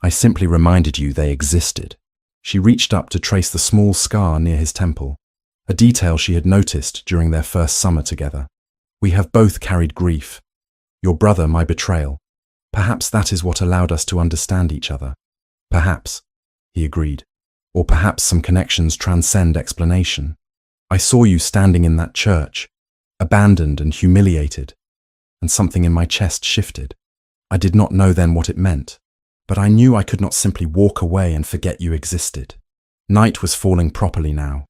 I simply reminded you they existed. She reached up to trace the small scar near his temple, a detail she had noticed during their first summer together. We have both carried grief. Your brother, my betrayal. Perhaps that is what allowed us to understand each other. Perhaps, he agreed. Or perhaps some connections transcend explanation. I saw you standing in that church, abandoned and humiliated, and something in my chest shifted. I did not know then what it meant, but I knew I could not simply walk away and forget you existed. Night was falling properly now,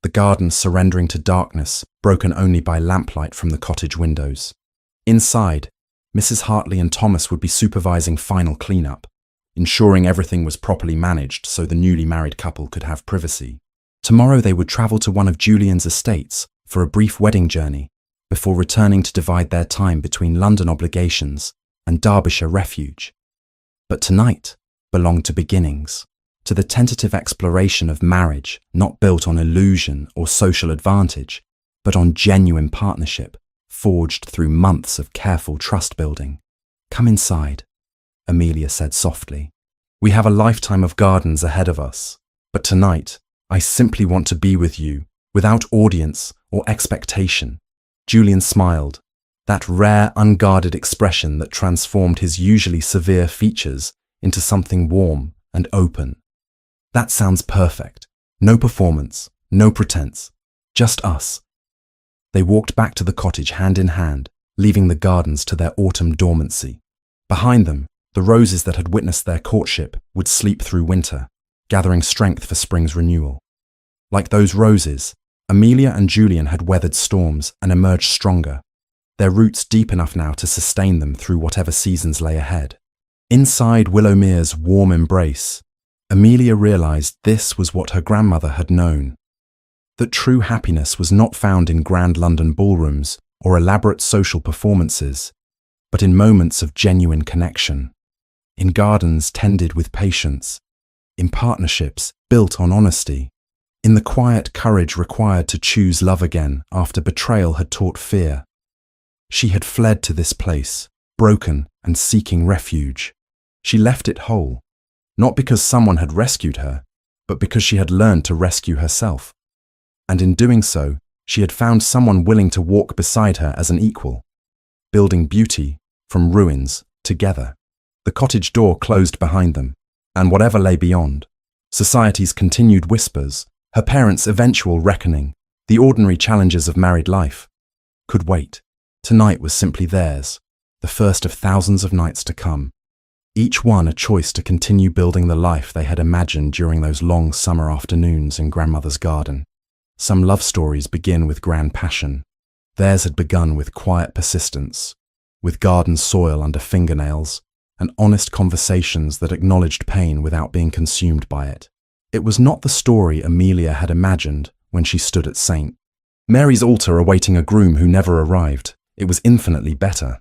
the garden surrendering to darkness, broken only by lamplight from the cottage windows. Inside, Mrs. Hartley and Thomas would be supervising final cleanup, ensuring everything was properly managed so the newly married couple could have privacy. Tomorrow they would travel to one of Julian's estates for a brief wedding journey before returning to divide their time between London obligations and Derbyshire refuge. But tonight belonged to beginnings, to the tentative exploration of marriage not built on illusion or social advantage, but on genuine partnership forged through months of careful trust building. Come inside, Amelia said softly. We have a lifetime of gardens ahead of us, but tonight I simply want to be with you, without audience or expectation. Julian smiled, that rare, unguarded expression that transformed his usually severe features into something warm and open. That sounds perfect. No performance, no pretense, just us. They walked back to the cottage hand in hand, leaving the gardens to their autumn dormancy. Behind them, the roses that had witnessed their courtship would sleep through winter, gathering strength for spring's renewal. Like those roses, Amelia and Julian had weathered storms and emerged stronger, their roots deep enough now to sustain them through whatever seasons lay ahead. Inside Willowmere's warm embrace, Amelia realized this was what her grandmother had known, that true happiness was not found in grand London ballrooms or elaborate social performances, but in moments of genuine connection, in gardens tended with patience, in partnerships built on honesty, in the quiet courage required to choose love again after betrayal had taught fear. She had fled to this place, broken and seeking refuge. She left it whole, not because someone had rescued her, but because she had learned to rescue herself. And in doing so, she had found someone willing to walk beside her as an equal, building beauty from ruins together. The cottage door closed behind them, and whatever lay beyond, society's continued whispers, her parents' eventual reckoning, the ordinary challenges of married life, could wait. Tonight was simply theirs, the first of thousands of nights to come, each one a choice to continue building the life they had imagined during those long summer afternoons in grandmother's garden. Some love stories begin with grand passion. Theirs had begun with quiet persistence, with garden soil under fingernails, and honest conversations that acknowledged pain without being consumed by it. It was not the story Amelia had imagined when she stood at St. Mary's altar awaiting a groom who never arrived. It was infinitely better.